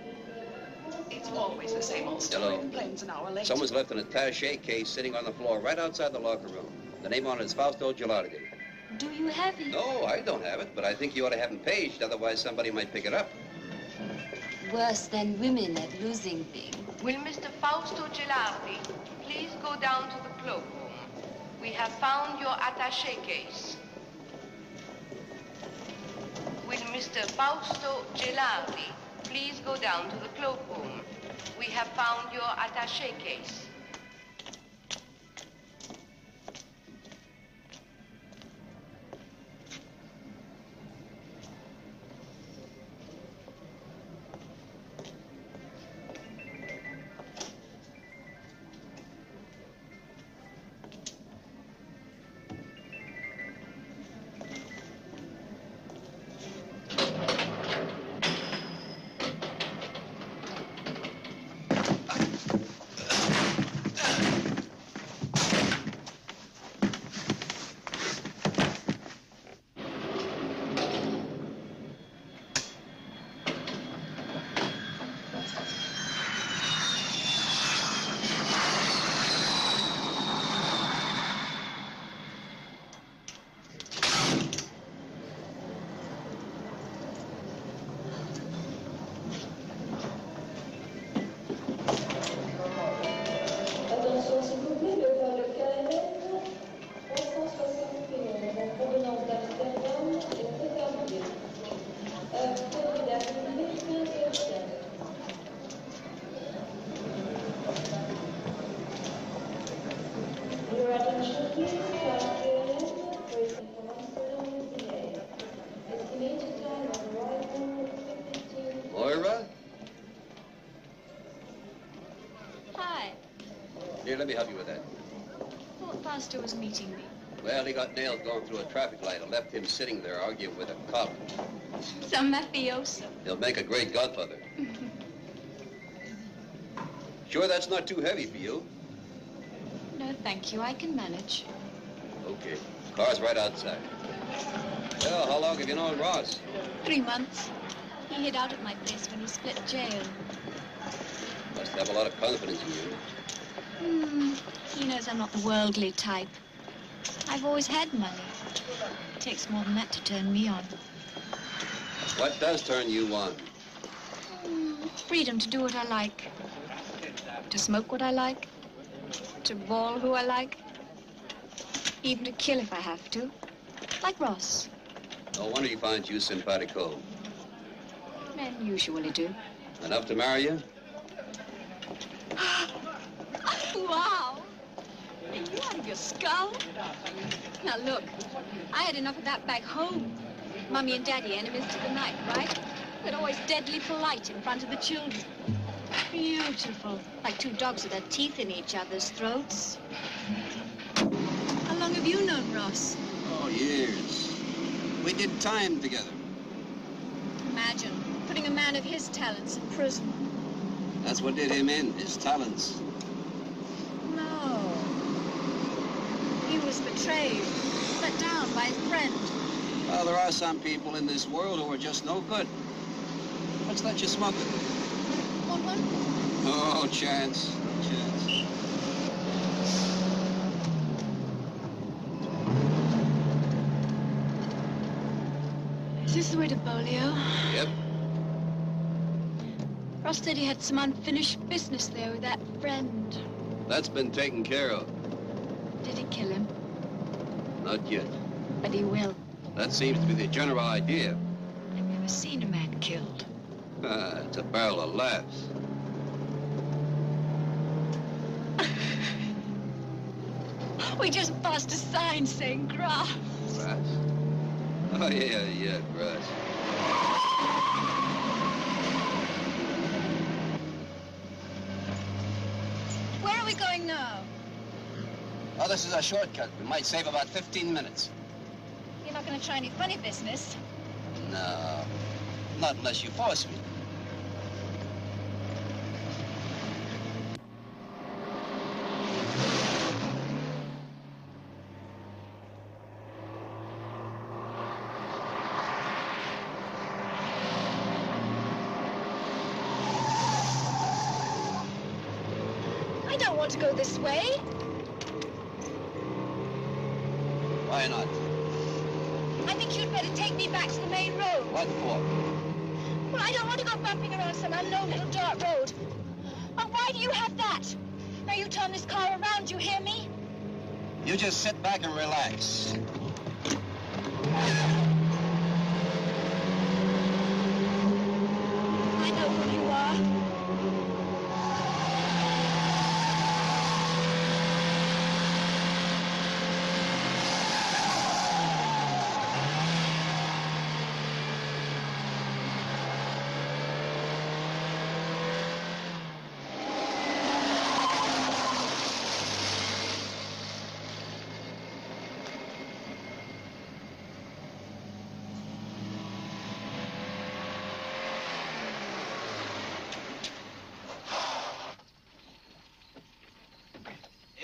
[SPEAKER 4] It's always the same old story.
[SPEAKER 1] Hello.
[SPEAKER 4] The plane's an hour late.
[SPEAKER 1] Someone's left an attaché case sitting on the floor right outside the locker room. The name on it is Fausto Gilardi.
[SPEAKER 8] Do you have it?
[SPEAKER 1] No, I don't have it, but I think you ought to have him paged, otherwise somebody might pick it up.
[SPEAKER 5] Worse than women at losing things.
[SPEAKER 11] Will Mr. Fausto Gilardi please go down to the cloakroom? We have found your attaché case. Will Mr. Fausto Gilardi please go down to the cloakroom? We have found your attaché case.
[SPEAKER 1] Let me help you with that.
[SPEAKER 8] Thought Fausto was meeting me.
[SPEAKER 1] Well, he got nailed going through a traffic light and left him sitting there arguing with a cop.
[SPEAKER 8] Some mafioso.
[SPEAKER 1] He'll make a great godfather. Sure that's not too heavy for you?
[SPEAKER 8] No, thank you. I can manage.
[SPEAKER 1] Okay. Car's right outside. Well, how long have you known Ross?
[SPEAKER 8] 3 months. He hid out at my place when he split jail.
[SPEAKER 1] Must have a lot of confidence in you.
[SPEAKER 8] He knows I'm not the worldly type. I've always had money. It takes more than that to turn me on.
[SPEAKER 1] What does turn you on?
[SPEAKER 8] Freedom to do what I like. To smoke what I like. To bawl who I like. Even to kill if I have to. Like Ross.
[SPEAKER 1] No wonder he finds you simpatico.
[SPEAKER 8] Men usually do.
[SPEAKER 1] Enough to marry you?
[SPEAKER 8] Wow! Are you out of your skull? Now look, I had enough of that back home. Mummy and Daddy, enemies to the knife, right? But always deadly polite in front of the children. Beautiful. Like two dogs with their teeth in each other's throats. How long have you known Ross?
[SPEAKER 1] Oh, years. We did time together.
[SPEAKER 8] Imagine putting a man of his talents in prison.
[SPEAKER 1] That's what did him in, his talents.
[SPEAKER 8] No. He was betrayed, let down by his friend.
[SPEAKER 1] Well, there are some people in this world who are just no good. Let's let you smoke it.
[SPEAKER 8] Want one?
[SPEAKER 1] Oh, chance. Chance.
[SPEAKER 8] Is this the way to Bolio?
[SPEAKER 1] Yep.
[SPEAKER 8] Ross said he had some unfinished business there with that friend.
[SPEAKER 1] That's been taken care of.
[SPEAKER 8] Did he kill him?
[SPEAKER 1] Not yet.
[SPEAKER 8] But he will.
[SPEAKER 1] That seems to be the general idea.
[SPEAKER 8] I've never seen a man killed.
[SPEAKER 1] It's a barrel of laughs.
[SPEAKER 8] We just passed a sign saying grass.
[SPEAKER 1] Grass? Oh, yeah, grass.
[SPEAKER 8] Where are we going now?
[SPEAKER 1] Oh, this is a shortcut. We might save about 15 minutes.
[SPEAKER 8] You're not going to try any funny business.
[SPEAKER 1] No, not unless you force me.
[SPEAKER 12] don't want to go this way.
[SPEAKER 1] Why not?
[SPEAKER 12] I think you'd better take me back to the main road.
[SPEAKER 1] What for?
[SPEAKER 12] Well, I don't want to go bumping around some unknown little dirt road. Oh, why do you have that? Now you turn this car around, you hear me?
[SPEAKER 1] You just sit back and relax.
[SPEAKER 12] I know who you are.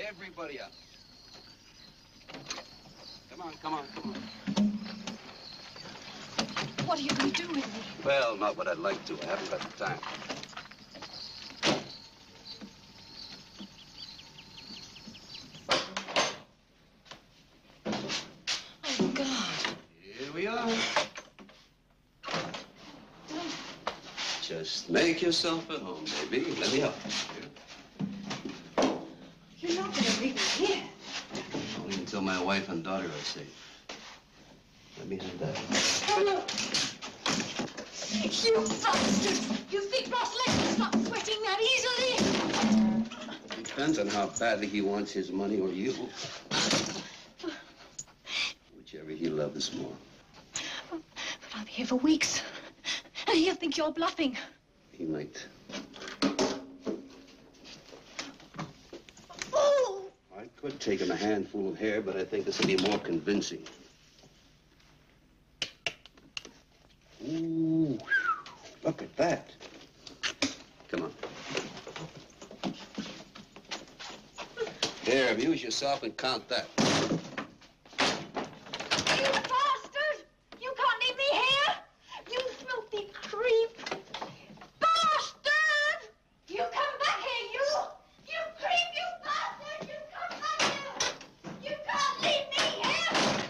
[SPEAKER 1] Everybody up. Come on, come on, come on.
[SPEAKER 12] What are you going to do with me?
[SPEAKER 1] Well, not what I'd like to. I haven't got the time.
[SPEAKER 12] Oh, God.
[SPEAKER 1] Here we are. Just make yourself at home, baby. Let me help you.
[SPEAKER 12] You're not going to leave me here.
[SPEAKER 1] Only until my wife and daughter are safe. Let me have that.
[SPEAKER 12] Hello. You bastard! You think Ross Lake will stop sweating that easily?
[SPEAKER 1] Depends on how badly he wants his money or you. Whichever he loves more.
[SPEAKER 12] But I'll be here for weeks. And he'll think you're bluffing.
[SPEAKER 1] He might.
[SPEAKER 12] Oh!
[SPEAKER 1] I could take him a handful of hair, but I think this will be more convincing. Ooh, look at that. Come on. Here, amuse yourself and count that.
[SPEAKER 12] You bastard! You can't leave me here! You filthy creep! Bastard! You come back here, you! You creep, you bastard! You come back here! You can't leave me here!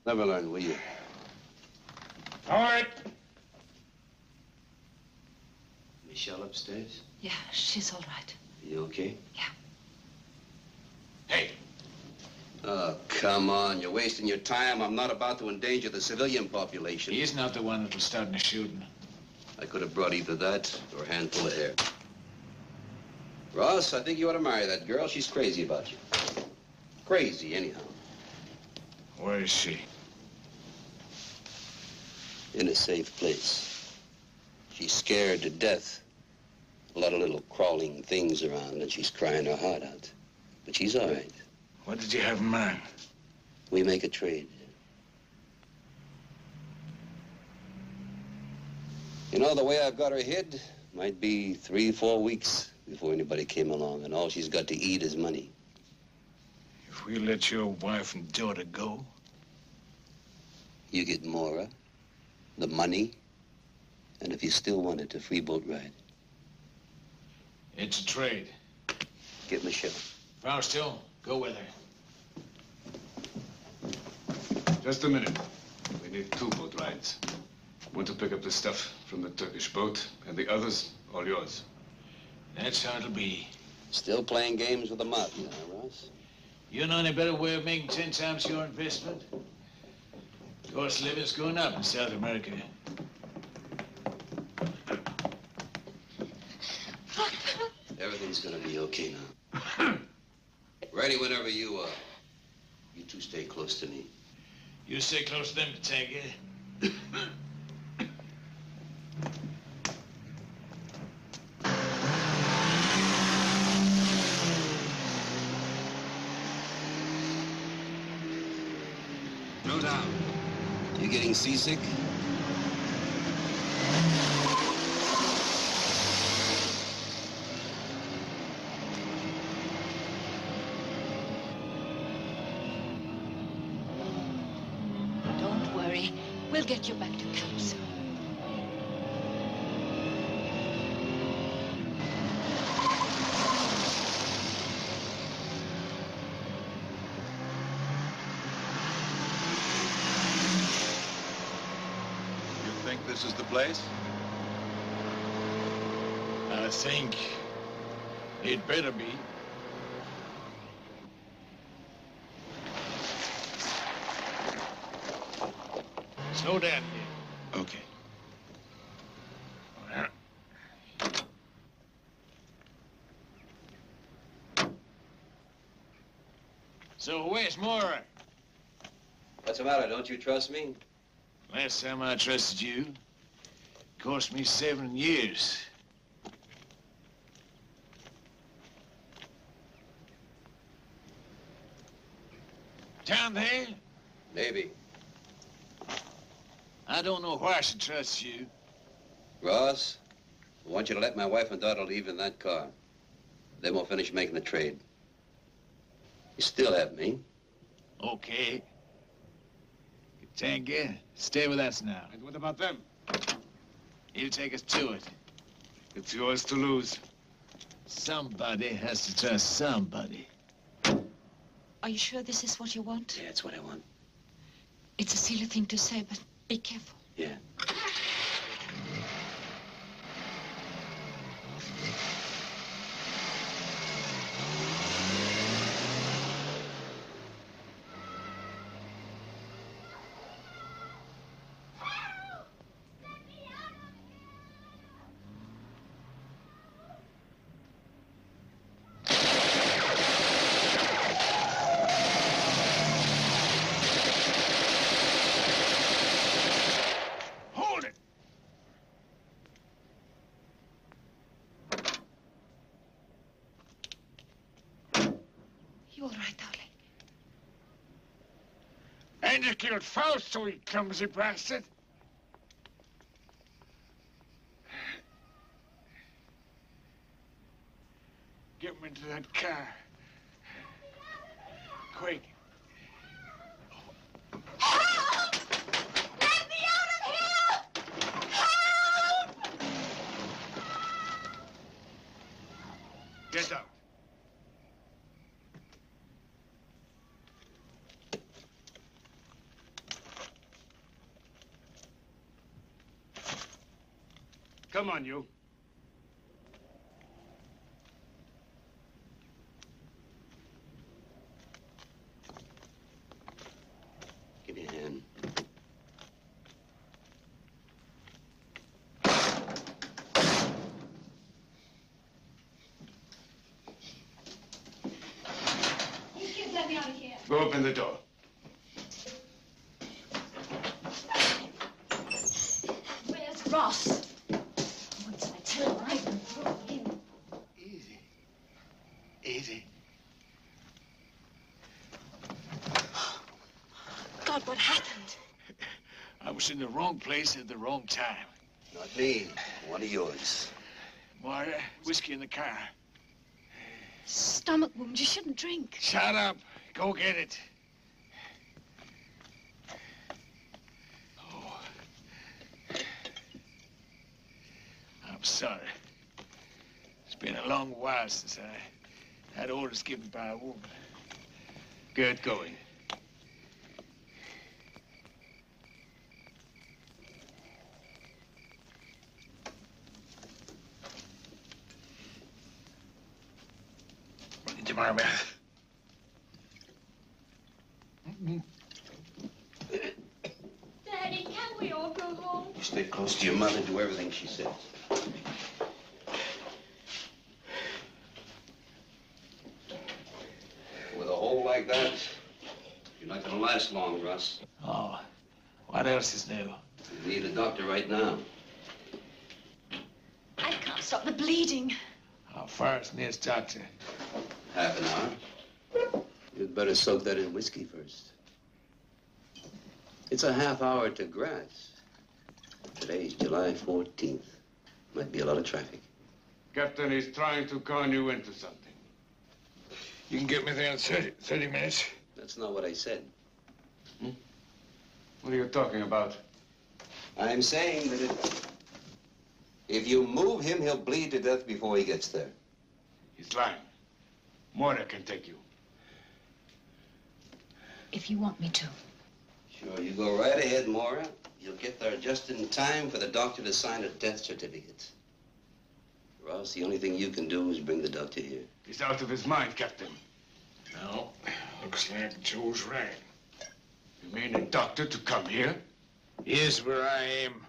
[SPEAKER 1] Never learn, will you?
[SPEAKER 2] All right.
[SPEAKER 1] Michel upstairs?
[SPEAKER 8] Yeah, she's all right.
[SPEAKER 1] You okay?
[SPEAKER 8] Yeah.
[SPEAKER 2] Hey.
[SPEAKER 1] Oh, come on. You're wasting your time. I'm not about to endanger the civilian population.
[SPEAKER 2] He's not the one that was starting the shooting.
[SPEAKER 1] I could have brought either that or a handful of hair. Ross, I think you ought to marry that girl. She's crazy about you. Crazy, anyhow.
[SPEAKER 2] Where is she?
[SPEAKER 1] In a safe place. She's scared to death. A lot of little crawling things around, and she's crying her heart out. But she's all right.
[SPEAKER 2] What did you have in mind?
[SPEAKER 1] We make a trade. You know, the way I've got her hid, might be 3-4 weeks before anybody came along, and all she's got to eat is money.
[SPEAKER 2] If we let your wife and daughter go?
[SPEAKER 1] You get Mora, the money, and if you still want it, a free boat ride.
[SPEAKER 2] It's a trade.
[SPEAKER 1] Get Michel.
[SPEAKER 2] Fausto, go with her.
[SPEAKER 6] Just a minute. We need 2 boat rides. One to pick up the stuff from the Turkish boat, and the others, all yours.
[SPEAKER 2] That's how it'll be.
[SPEAKER 1] Still playing games with the mafia, huh, Ross?
[SPEAKER 2] You know any better way of making 10 times your investment? Cost of living's going up in South America.
[SPEAKER 1] Everything's gonna be okay now. Ready whenever you are. You two stay close to me.
[SPEAKER 2] You stay close to them to take it.
[SPEAKER 1] Slow down. You getting seasick?
[SPEAKER 12] Don't worry. We'll get you back to camp soon.
[SPEAKER 3] This is the place?
[SPEAKER 2] I think it better be. Slow down here.
[SPEAKER 3] Okay.
[SPEAKER 2] So where's Mora?
[SPEAKER 1] What's the matter? Don't you trust me?
[SPEAKER 2] Last time I trusted you, cost me 7 years. Down there?
[SPEAKER 1] Maybe.
[SPEAKER 2] I don't know why I should trust you.
[SPEAKER 1] Ross, I want you to let my wife and daughter leave in that car. Then we'll finish making the trade. You still have me.
[SPEAKER 2] Okay. Tanga, stay with us now.
[SPEAKER 6] And what about them?
[SPEAKER 2] You take us to it.
[SPEAKER 6] It's yours to lose.
[SPEAKER 2] Somebody has to trust somebody.
[SPEAKER 8] Are you sure this is what you want?
[SPEAKER 1] Yeah, it's what I want.
[SPEAKER 8] It's a silly thing to say, but be careful.
[SPEAKER 1] Yeah.
[SPEAKER 2] And you killed Fausto, you clumsy bastard. Get him into that car. Quick.
[SPEAKER 12] Help! Let me out of here! Help!
[SPEAKER 6] Get out. Come on, you.
[SPEAKER 1] Give me a hand.
[SPEAKER 12] You kids let me out of here.
[SPEAKER 6] Go open the door.
[SPEAKER 12] Where's Ross? Once I tell him I can throw him.
[SPEAKER 2] Easy. Easy.
[SPEAKER 12] God, what happened?
[SPEAKER 2] I was in the wrong place at the wrong time.
[SPEAKER 1] Not me. One of yours.
[SPEAKER 2] Moira, whiskey in the car.
[SPEAKER 12] Stomach wound. You shouldn't drink.
[SPEAKER 2] Shut up. Go get it. Oh. I'm sorry. It's been a long while since I had orders given by a woman.
[SPEAKER 6] Get going.
[SPEAKER 2] Tomorrow, man.
[SPEAKER 1] stay close to your mother, do everything she says. With a hole like that, you're not gonna last long, Russ.
[SPEAKER 2] Oh, what else is new?
[SPEAKER 1] You need a doctor right now.
[SPEAKER 12] I can't stop the bleeding.
[SPEAKER 2] How far is nearest doctor?
[SPEAKER 1] Half an hour. You'd better soak that in whiskey first. It's a half hour to Grass. Today's July 14th. Might be a lot of traffic.
[SPEAKER 6] Captain is trying to con you into something.
[SPEAKER 2] You can get me there in 30 minutes.
[SPEAKER 1] That's not what I said.
[SPEAKER 6] What are you talking about?
[SPEAKER 1] I'm saying that if you move him, he'll bleed to death before he gets there.
[SPEAKER 6] He's lying. Mora can take you.
[SPEAKER 12] If you want me to.
[SPEAKER 1] Sure, you go right ahead, Mora. You'll get there just in time for the doctor to sign a death certificate. Ross, the only thing you can do is bring the doctor here.
[SPEAKER 6] He's out of his mind, Captain.
[SPEAKER 2] No, looks like Joe's right.
[SPEAKER 6] You mean a doctor to come here?
[SPEAKER 2] Here's where I am.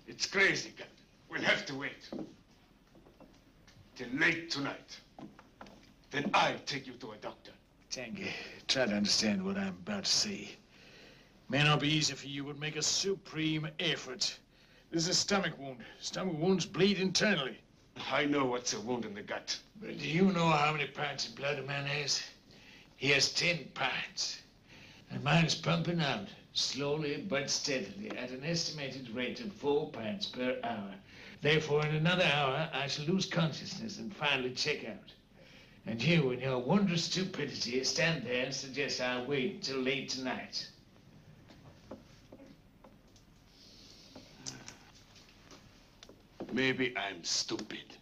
[SPEAKER 6] It's crazy, Captain. We'll have to wait. Till late tonight. Then I'll take you to a doctor.
[SPEAKER 2] Tangy, try to understand what I'm about to say. May not be easy for you, but make a supreme effort. This is a stomach wound. Stomach wounds bleed internally.
[SPEAKER 6] I know what's a wound in the gut.
[SPEAKER 2] But do you know how many pints of blood a man has? He has 10 pints. And mine's pumping out, slowly but steadily, at an estimated rate of 4 pints per hour. Therefore, in another hour, I shall lose consciousness and finally check out. And you, in your wondrous stupidity, stand there and suggest I wait until late tonight.
[SPEAKER 6] Maybe I'm stupid.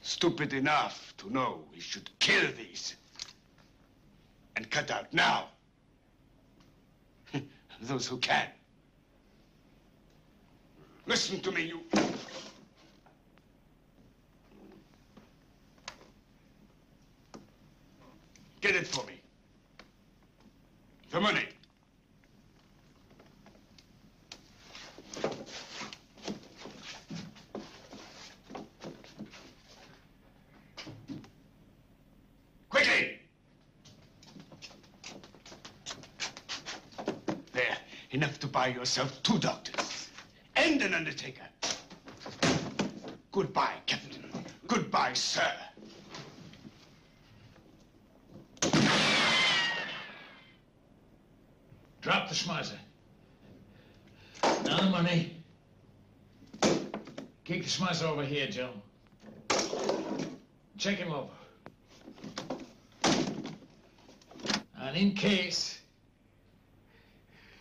[SPEAKER 6] Stupid enough to know we should kill these. And cut out now. Those who can. Listen to me, you. Get it for me. The money. Quickly! There, enough to buy yourself 2 doctors and an undertaker. Goodbye, Captain. Goodbye, sir.
[SPEAKER 2] Drop the schmeiser. Now the money. Kick the schmeiser over here, Joe. Check him over. And in case,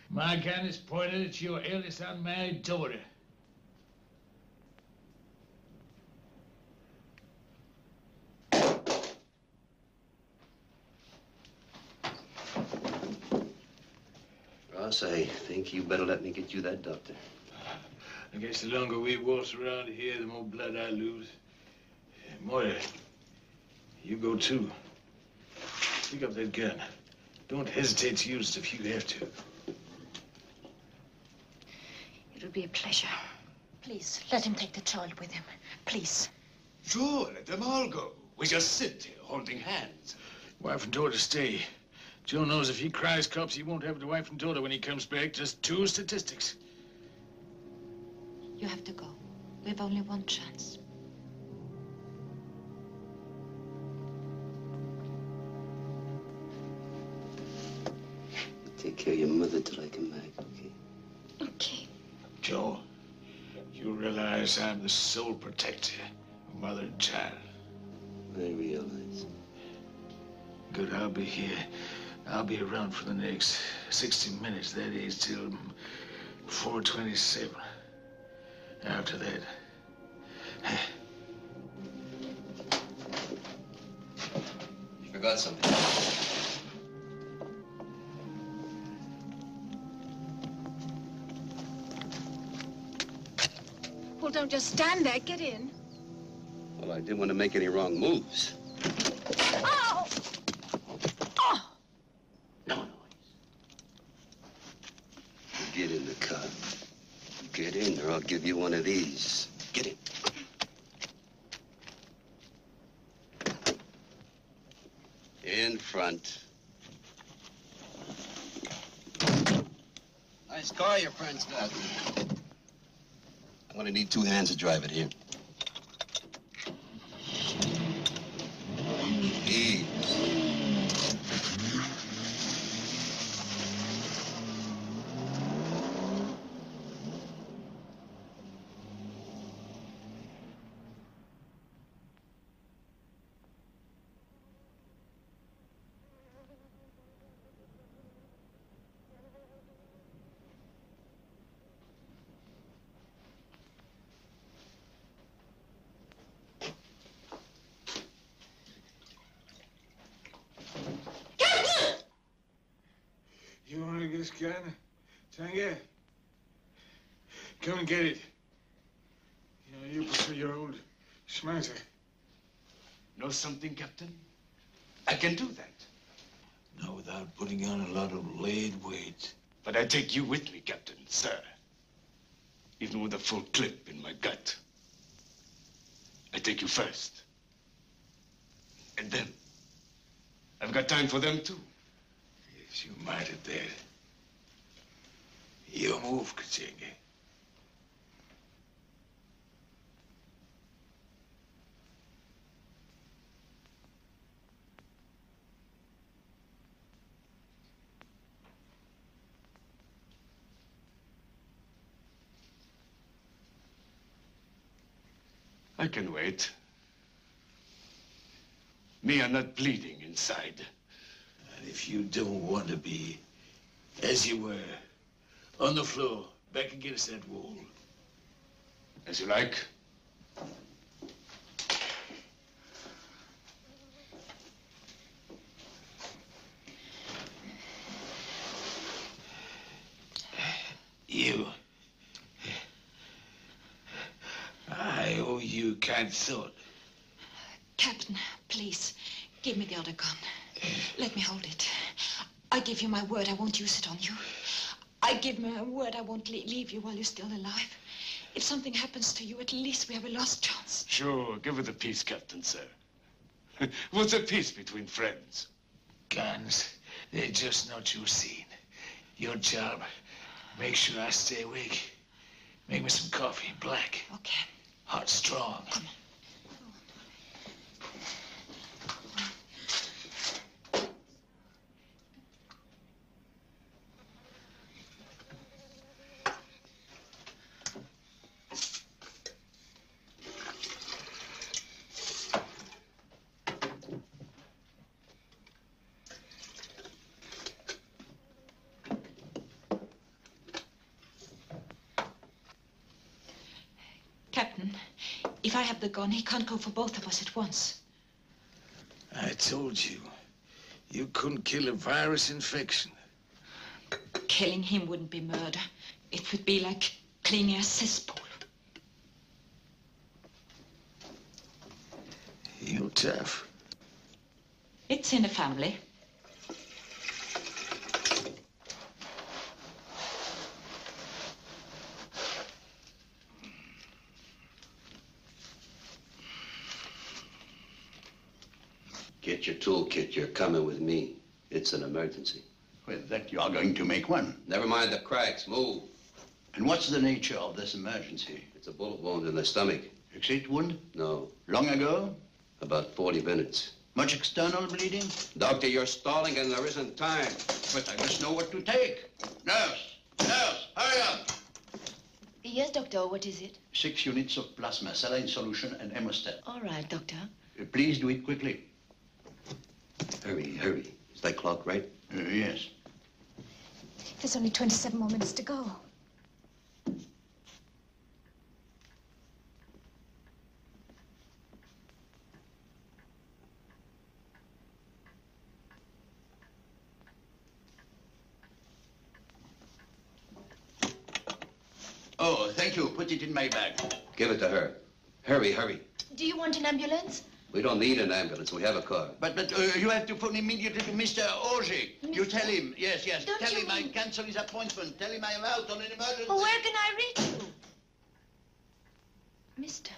[SPEAKER 2] my gun is pointed at your eldest unmarried daughter.
[SPEAKER 1] Ross, I think you better let me get you that doctor.
[SPEAKER 2] I guess the longer we waltz around here, the more blood I lose. Moira, you go too. Pick up that gun. Don't hesitate to use it if you have to.
[SPEAKER 12] It would be a pleasure. Please, let him take the child with him. Please.
[SPEAKER 6] Sure, let them all go. We just sit here holding hands.
[SPEAKER 2] Wife and daughter stay. Joe knows if he cries cops, he won't have the wife and daughter when he comes back. Just 2 statistics.
[SPEAKER 8] You have to go. We've only one chance.
[SPEAKER 1] Take care of your mother till I come back, okay?
[SPEAKER 12] Okay.
[SPEAKER 2] Joe, you realize I'm the sole protector of mother and child.
[SPEAKER 1] I realize.
[SPEAKER 2] Good, I'll be here. I'll be around for the next 60 minutes. That is till 4:27. After that,
[SPEAKER 1] you forgot something.
[SPEAKER 12] Well, don't just stand there. Get in.
[SPEAKER 1] Well, I didn't want to make any wrong moves.
[SPEAKER 12] Oh! Oh!
[SPEAKER 1] No noise. I'll give you one of these. Get it. In front. Nice car your friend's got. I'm gonna need 2 hands to drive it here. Ease.
[SPEAKER 2] You want to get this gun? Tanga? Come and get it. You know, you prefer your old schmazzer.
[SPEAKER 6] Know something, Captain? I can do that.
[SPEAKER 2] Not without putting on a lot of lead weight.
[SPEAKER 6] But I take you with me, Captain, sir. Even with a full clip in my gut. I take you first. And then, I've got time for them, too.
[SPEAKER 2] Yes, you might have there. You move, Kachinga.
[SPEAKER 6] I can wait. Me are not bleeding inside.
[SPEAKER 2] And if you don't want to be as you were, on the floor, back against that wall.
[SPEAKER 6] As you like.
[SPEAKER 2] You. I owe you kind thought.
[SPEAKER 8] Captain, please, give me the other gun. Let me hold it. I give you my word I won't use it on you. I give my word I won't leave you while you're still alive. If something happens to you, at least we have a last chance.
[SPEAKER 6] Sure, give her the peace, Captain, sir. What's a peace between friends?
[SPEAKER 2] Guns, they're just not your scene. Your job, make sure I stay awake. Make me some coffee, black.
[SPEAKER 8] Okay.
[SPEAKER 2] Hot, strong.
[SPEAKER 8] Come on. Captain, if I have the gun, he can't go for both of us at once.
[SPEAKER 2] I told you, you couldn't kill a virus infection.
[SPEAKER 8] Killing him wouldn't be murder. It would be like cleaning a cesspool.
[SPEAKER 2] You're tough.
[SPEAKER 8] It's in the family.
[SPEAKER 1] Get your toolkit. You're coming with me. It's an emergency.
[SPEAKER 13] With that, you are going to make one.
[SPEAKER 1] Never mind the cracks. Move.
[SPEAKER 13] And what's the nature of this emergency?
[SPEAKER 1] It's a bullet wound in the stomach.
[SPEAKER 13] Exit wound?
[SPEAKER 1] No.
[SPEAKER 13] Long ago?
[SPEAKER 1] About 40 minutes.
[SPEAKER 13] Much external bleeding?
[SPEAKER 1] Doctor, you're stalling and there isn't time.
[SPEAKER 13] But I must know what to take. Nurse! Nurse! Hurry up!
[SPEAKER 5] Yes, doctor, what is it?
[SPEAKER 13] 6 units of plasma, saline solution, and hemostat.
[SPEAKER 5] All right, doctor.
[SPEAKER 13] Please do it quickly.
[SPEAKER 1] Hurry, hurry. Is that clock right?
[SPEAKER 13] Yes.
[SPEAKER 12] There's only 27 more minutes to go.
[SPEAKER 13] Oh, thank you. Put it in my bag.
[SPEAKER 1] Give it to her. Hurry, hurry.
[SPEAKER 12] Do you want an ambulance?
[SPEAKER 1] We don't need an ambulance. We have a car.
[SPEAKER 13] But you have to phone immediately to Mr. Auger. You tell him. Yes, yes.
[SPEAKER 12] Don't
[SPEAKER 13] Tell
[SPEAKER 12] you
[SPEAKER 13] him I cancel his appointment. Tell him I am out on an emergency.
[SPEAKER 12] Oh, where can I reach you?
[SPEAKER 8] Mister.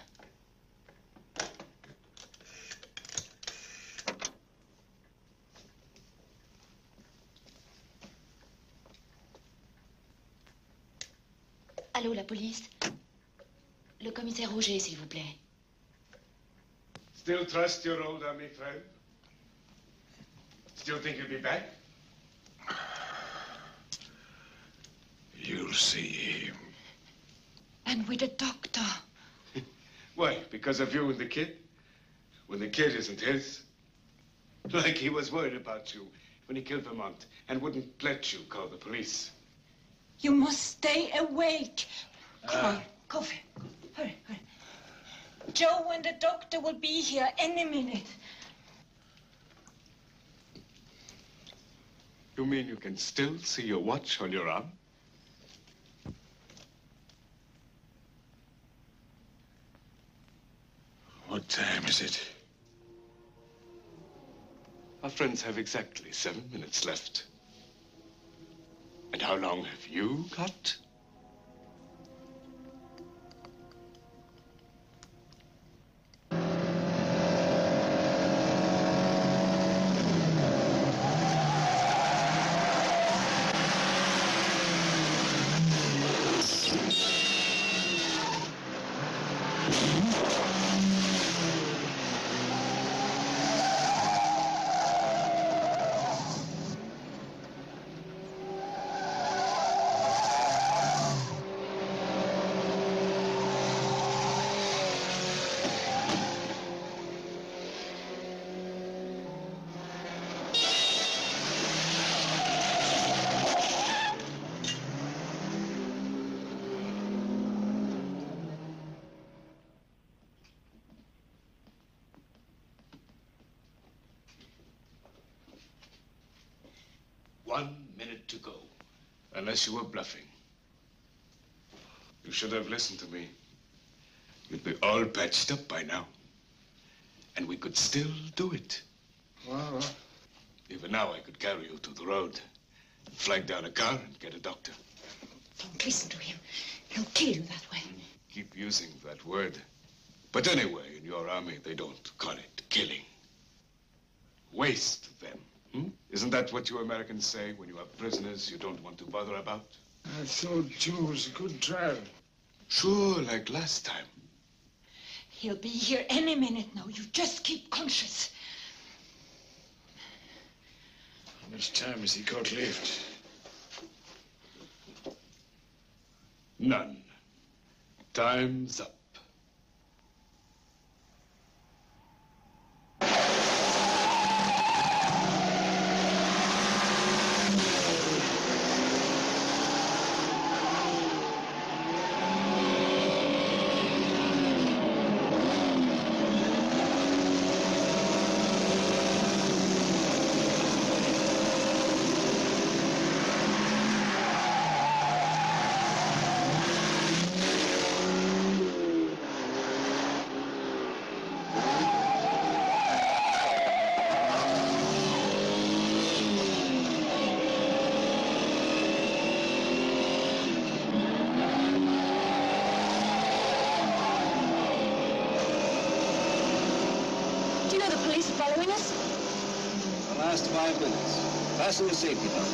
[SPEAKER 5] Allô, la police? Le commissaire Roger, s'il vous plaît.
[SPEAKER 6] Still trust your old army friend? Still think he'll be back?
[SPEAKER 2] You'll see him.
[SPEAKER 8] And with a doctor.
[SPEAKER 6] Why, because of you and the kid? When the kid isn't his? Like he was worried about you when he killed Vermont and wouldn't let you call the police.
[SPEAKER 8] You must stay awake. Come on, coffee. Hurry, hurry. Joe and the doctor will be here any minute.
[SPEAKER 6] You mean you can still see your watch on your arm?
[SPEAKER 2] What time is it?
[SPEAKER 6] Our friends have exactly 7 minutes left. And how long have you got? To go. Unless you were bluffing. You should have listened to me. You'd be all patched up by now. And we could still do it.
[SPEAKER 2] Well.
[SPEAKER 6] Even now, I could carry you to the road, flag down a car and get a doctor.
[SPEAKER 8] Don't listen to him. He'll kill you that way.
[SPEAKER 6] Keep using that word. But anyway, in your army, they don't call it killing. Waste them. Isn't that what you Americans say when you have prisoners you don't want to bother about?
[SPEAKER 2] I thought Joe was a good driver.
[SPEAKER 6] Sure, like last time.
[SPEAKER 8] He'll be here any minute now. You just keep conscious.
[SPEAKER 2] How much time has he got left?
[SPEAKER 6] None. Time's up.
[SPEAKER 1] Fasten your safety belt.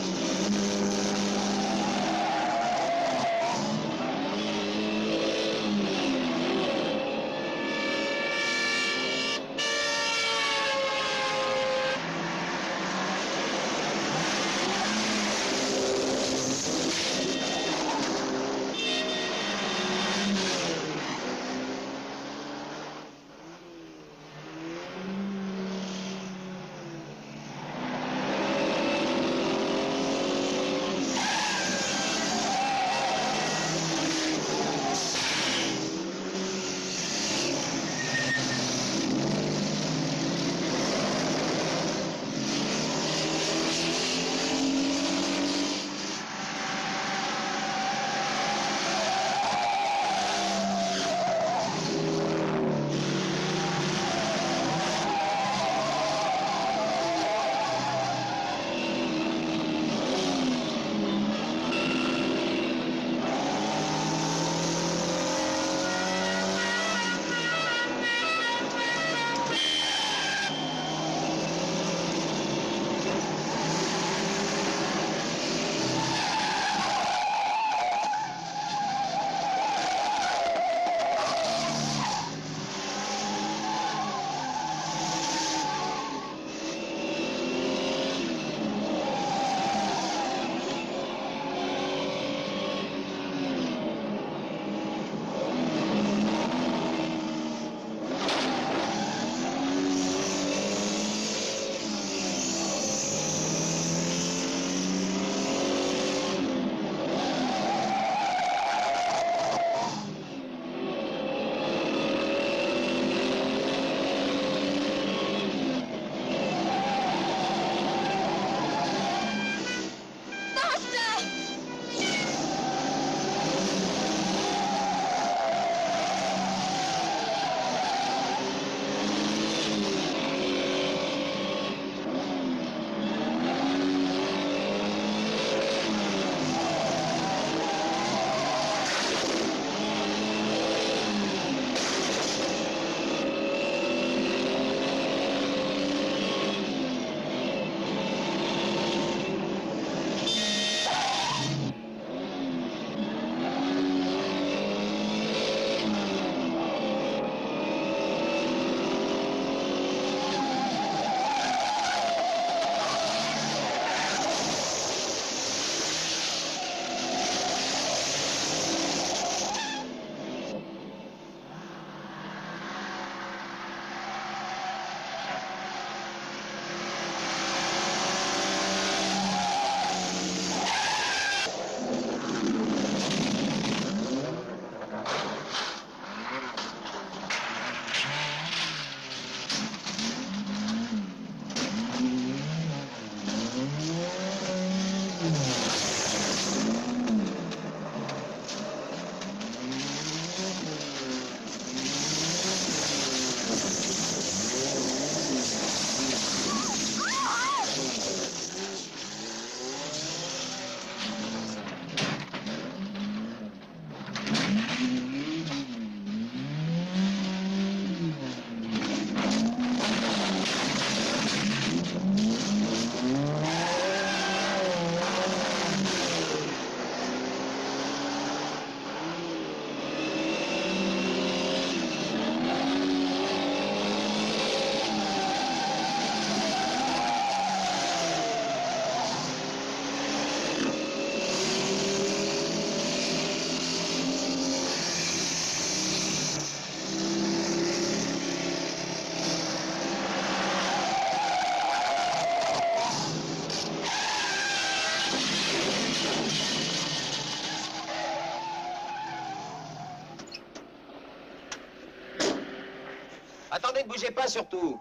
[SPEAKER 14] Attendez, ne bougez pas surtout.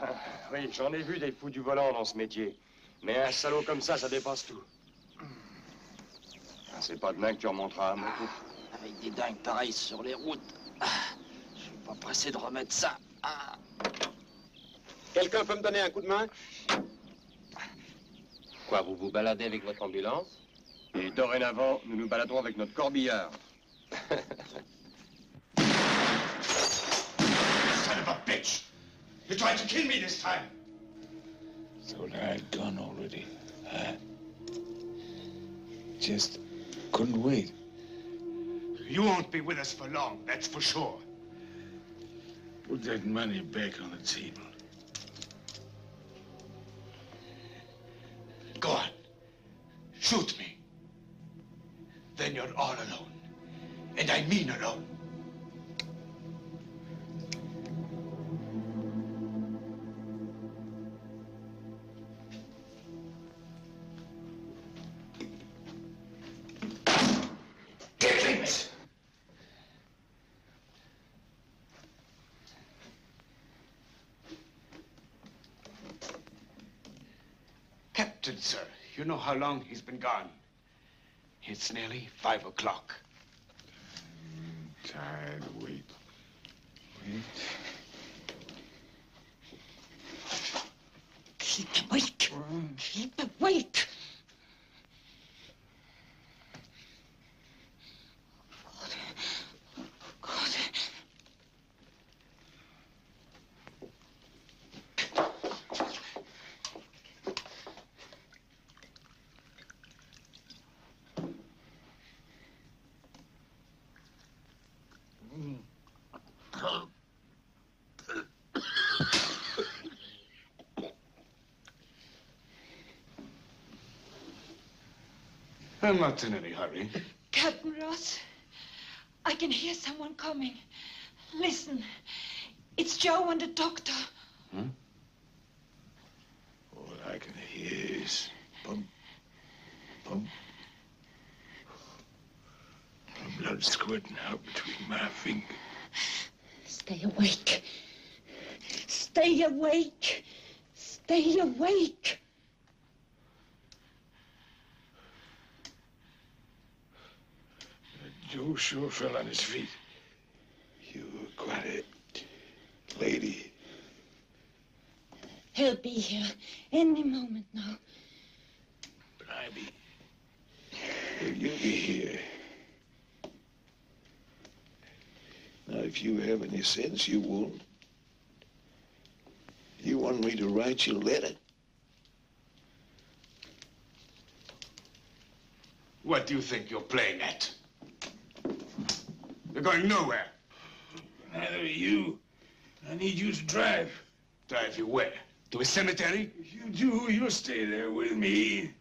[SPEAKER 7] Ah, oui, j'en ai vu des fous du volant dans ce métier. Mais un salaud comme ça dépasse tout. Ah, c'est pas demain que tu remonteras à moto.
[SPEAKER 14] Avec des dingues pareils sur les routes, je suis pas pressé de remettre ça. Quelqu'un peut me donner un coup de main?
[SPEAKER 7] Quoi, vous vous baladez avec votre ambulance? Et dorénavant, nous nous baladons avec notre corbillard.
[SPEAKER 6] Son of a bitch! You tried to kill me this time!
[SPEAKER 2] Thought I had gone already, huh? Just couldn't wait.
[SPEAKER 6] You won't be with us for long, that's for sure.
[SPEAKER 2] Put that money back on the table.
[SPEAKER 6] Go on. Shoot me. Then you're all alone. And I mean alone. Get it! Captain, sir, you know how long he's been gone? It's nearly 5 o'clock.
[SPEAKER 2] Tired, wait.
[SPEAKER 12] Keep awake. Keep awake.
[SPEAKER 6] I'm not in any hurry.
[SPEAKER 8] Captain Ross, I can hear someone coming. Listen, it's Joe and the doctor.
[SPEAKER 2] All I can hear is bump, bump. Blood squirting out between my fingers.
[SPEAKER 12] Stay awake. Stay awake. Stay awake.
[SPEAKER 2] Joe sure fell on his feet. You were quite a lady.
[SPEAKER 12] He'll be here any moment now.
[SPEAKER 2] Blimey. Will you be here? Now, if you have any sense, you won't. You want me to write you a letter?
[SPEAKER 6] What do you think you're playing at? You're going nowhere.
[SPEAKER 2] Neither are you. I need you to drive.
[SPEAKER 6] Drive you where? To a cemetery?
[SPEAKER 2] If you do, you'll stay there with me.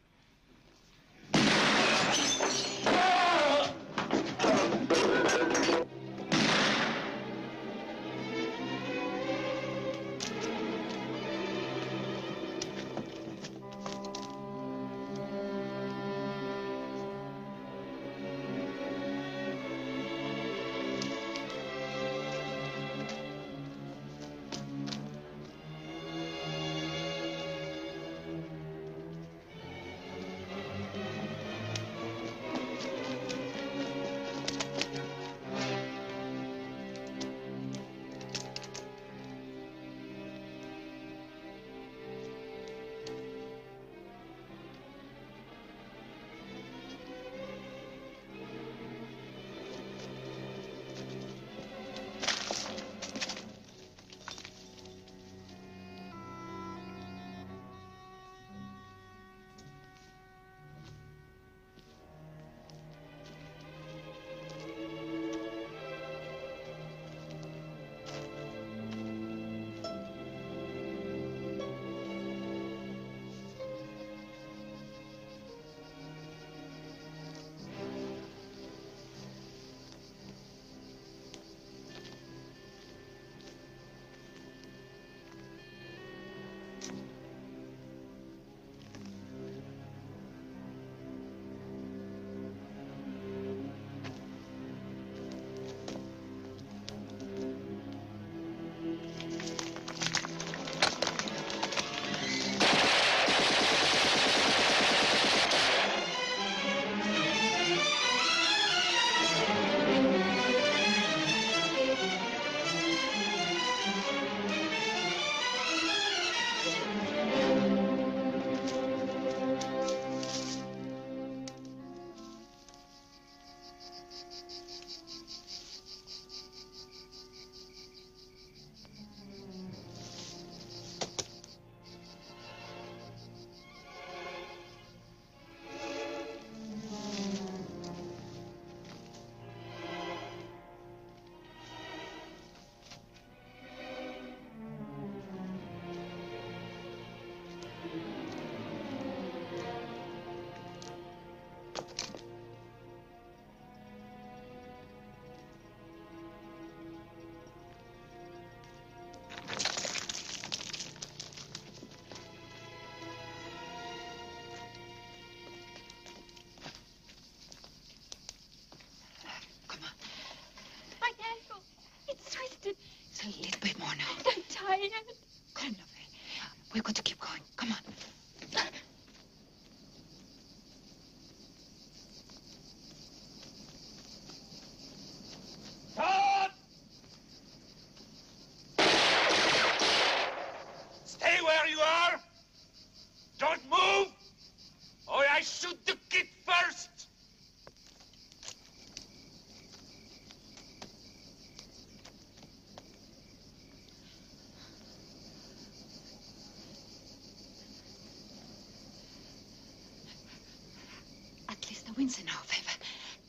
[SPEAKER 8] Windsor now, favor.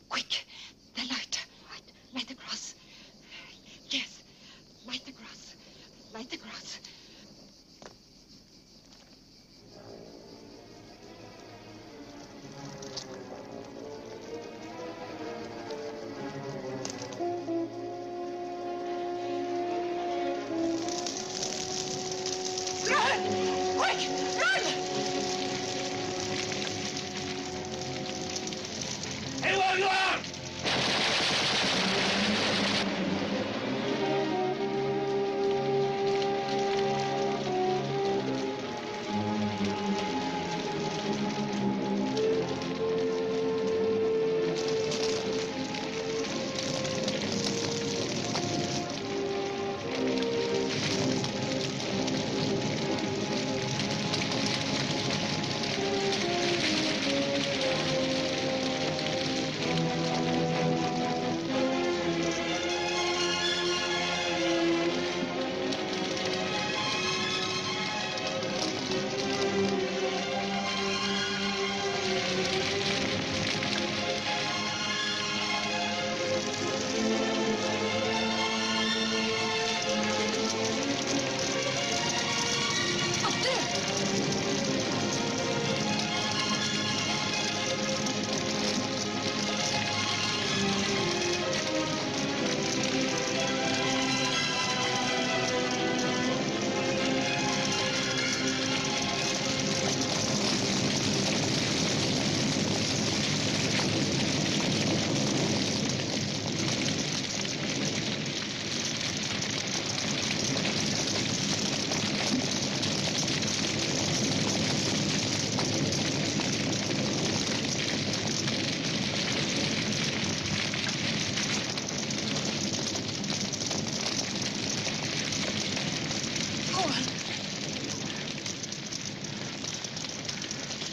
[SPEAKER 8] Quick, the lighter. Light the grass. Yes, light the grass. Light the grass.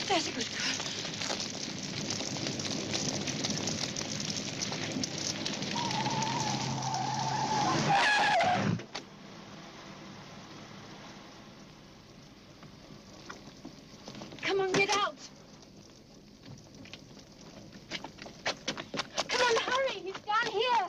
[SPEAKER 8] There's a good girl.
[SPEAKER 12] Come on, get out. Come on, hurry. He's down here.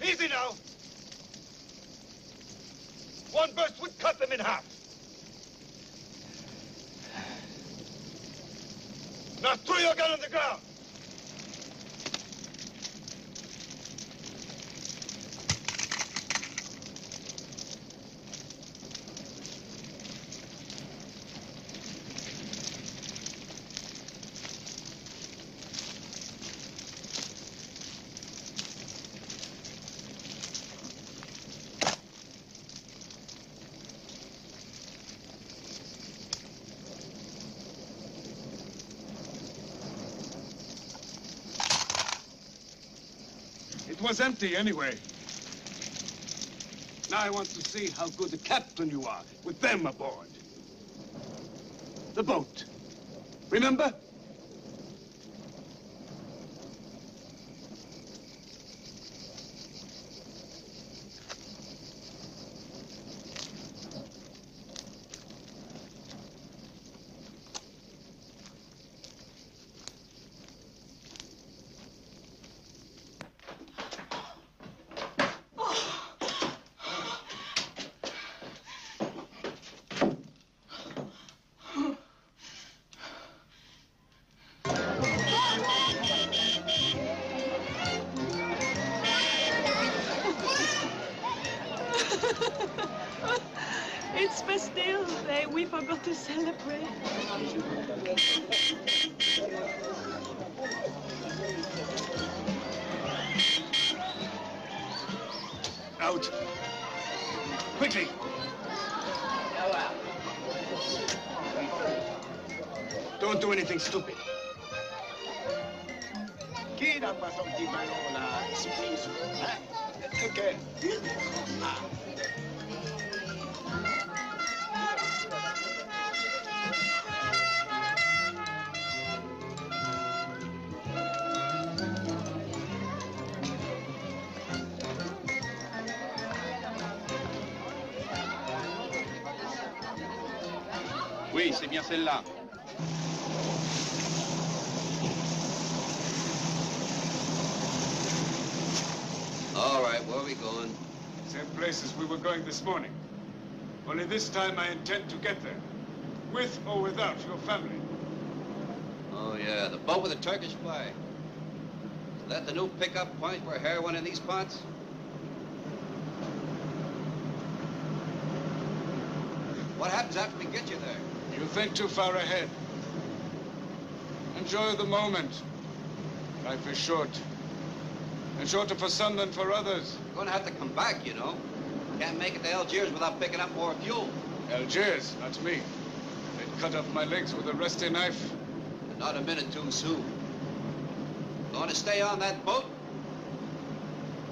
[SPEAKER 3] Easy now. One burst would cut them in half. Now throw your gun on the ground.
[SPEAKER 2] It was empty anyway. Now I want to see how good a captain you are with them aboard. The boat. Remember?
[SPEAKER 15] It's Bastille Day. We forgot to celebrate.
[SPEAKER 2] Out. Quickly. Don't do anything stupid.
[SPEAKER 13] Oui, c'est bien celle-là.
[SPEAKER 1] All right, where are we going?
[SPEAKER 2] Same places we were going this morning. Only this time I intend to get there. With or without your family.
[SPEAKER 1] Oh, yeah, the boat with the Turkish flag. Is that the new pickup point for heroin in these parts? What happens after we get you there?
[SPEAKER 2] You think too far ahead. Enjoy the moment. Life is short. And shorter for some than for others.
[SPEAKER 1] You're gonna have to come back, you know. Can't make it to Algiers without picking up more fuel.
[SPEAKER 2] Algiers, not me. They'd cut off my legs with a rusty knife.
[SPEAKER 1] And not a minute too soon. Going to stay on that boat?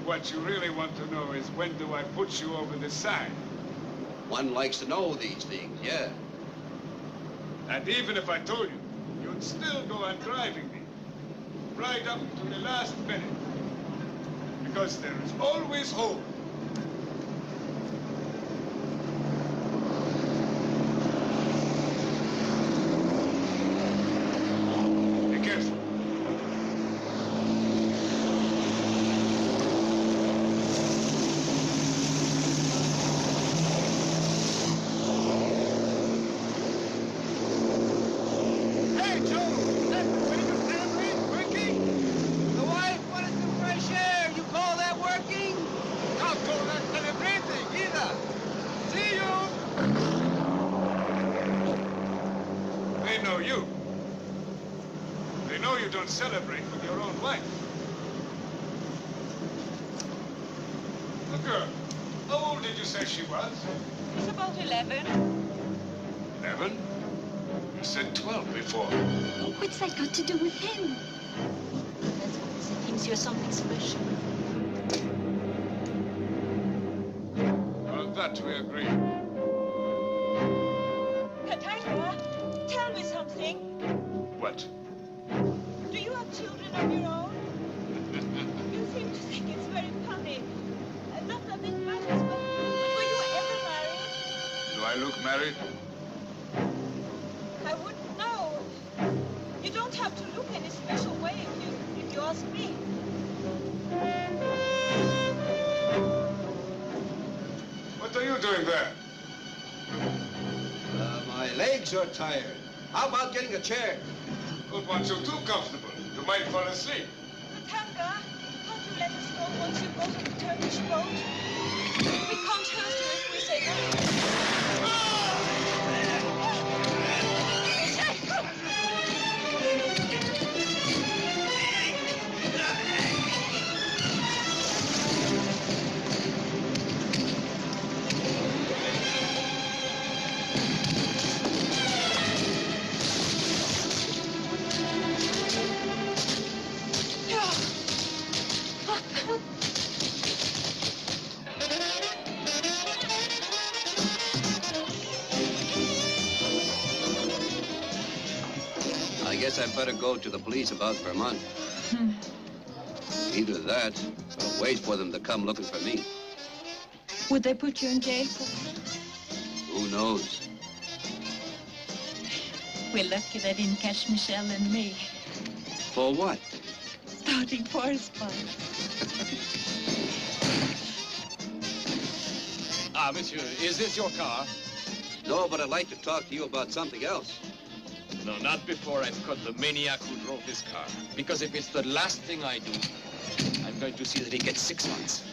[SPEAKER 2] What you really want to know is when do I put you over the side?
[SPEAKER 1] One likes to know these things, yeah.
[SPEAKER 2] And even if I told you, you'd still go on driving me. Right up to the last minute. Because there is always hope. Be careful.
[SPEAKER 3] Hey, Joe! That radio celebrate working? The wife wanted some fresh air. You call that working? Can't call that celebrating either. See you!
[SPEAKER 2] They know you. They know you don't celebrate with your own wife. The girl, how old did you say she was?
[SPEAKER 15] It's about 11.
[SPEAKER 2] 11? You said 12 before.
[SPEAKER 12] What's that got to do with him?
[SPEAKER 15] That's because he thinks you're something special.
[SPEAKER 2] On that we agree.
[SPEAKER 15] Katarina, tell me something.
[SPEAKER 2] What?
[SPEAKER 15] Do you have children of your own? You seem to think it's very funny. Not that it matters, but were you ever married?
[SPEAKER 2] Do I look married?
[SPEAKER 15] I wouldn't know. You don't have to look any special way if you ask me.
[SPEAKER 2] What are you doing there?
[SPEAKER 1] My legs are tired. How about getting a chair?
[SPEAKER 2] Don't want you too comfortable. You might fall asleep.
[SPEAKER 15] Tanga, can't you let us go once you go to the Turkish boat? We can't hurt you if we say no.
[SPEAKER 1] I guess I'd better go to the police about Vermont. Either that, or wait for them to come looking for me.
[SPEAKER 15] Would they put you in jail for that?
[SPEAKER 1] Who knows?
[SPEAKER 15] We're lucky they didn't catch Michel and me.
[SPEAKER 1] For what?
[SPEAKER 15] Starting forest fire.
[SPEAKER 16] Monsieur, is this your car?
[SPEAKER 1] No, but I'd like to talk to you about something else.
[SPEAKER 16] No, not before I've caught the maniac who drove this car. Because if it's the last thing I do, I'm going to see that he gets 6 months.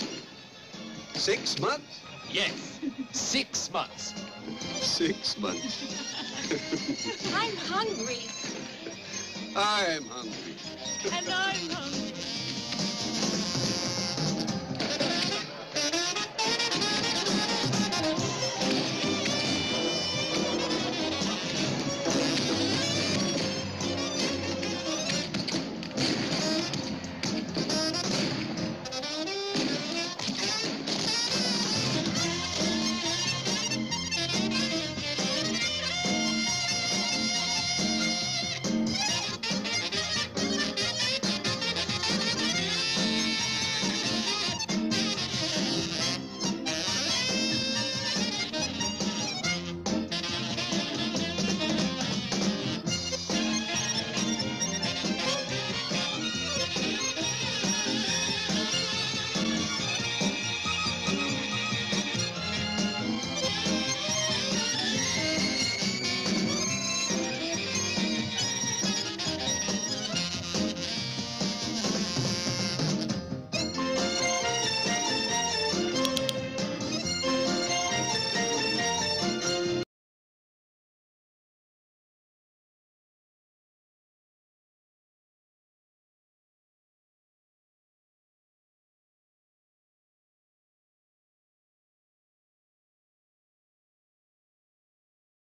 [SPEAKER 1] 6 months?
[SPEAKER 16] Yes, 6 months.
[SPEAKER 1] 6 months.
[SPEAKER 12] I'm hungry.
[SPEAKER 1] I'm hungry.
[SPEAKER 15] And I'm hungry.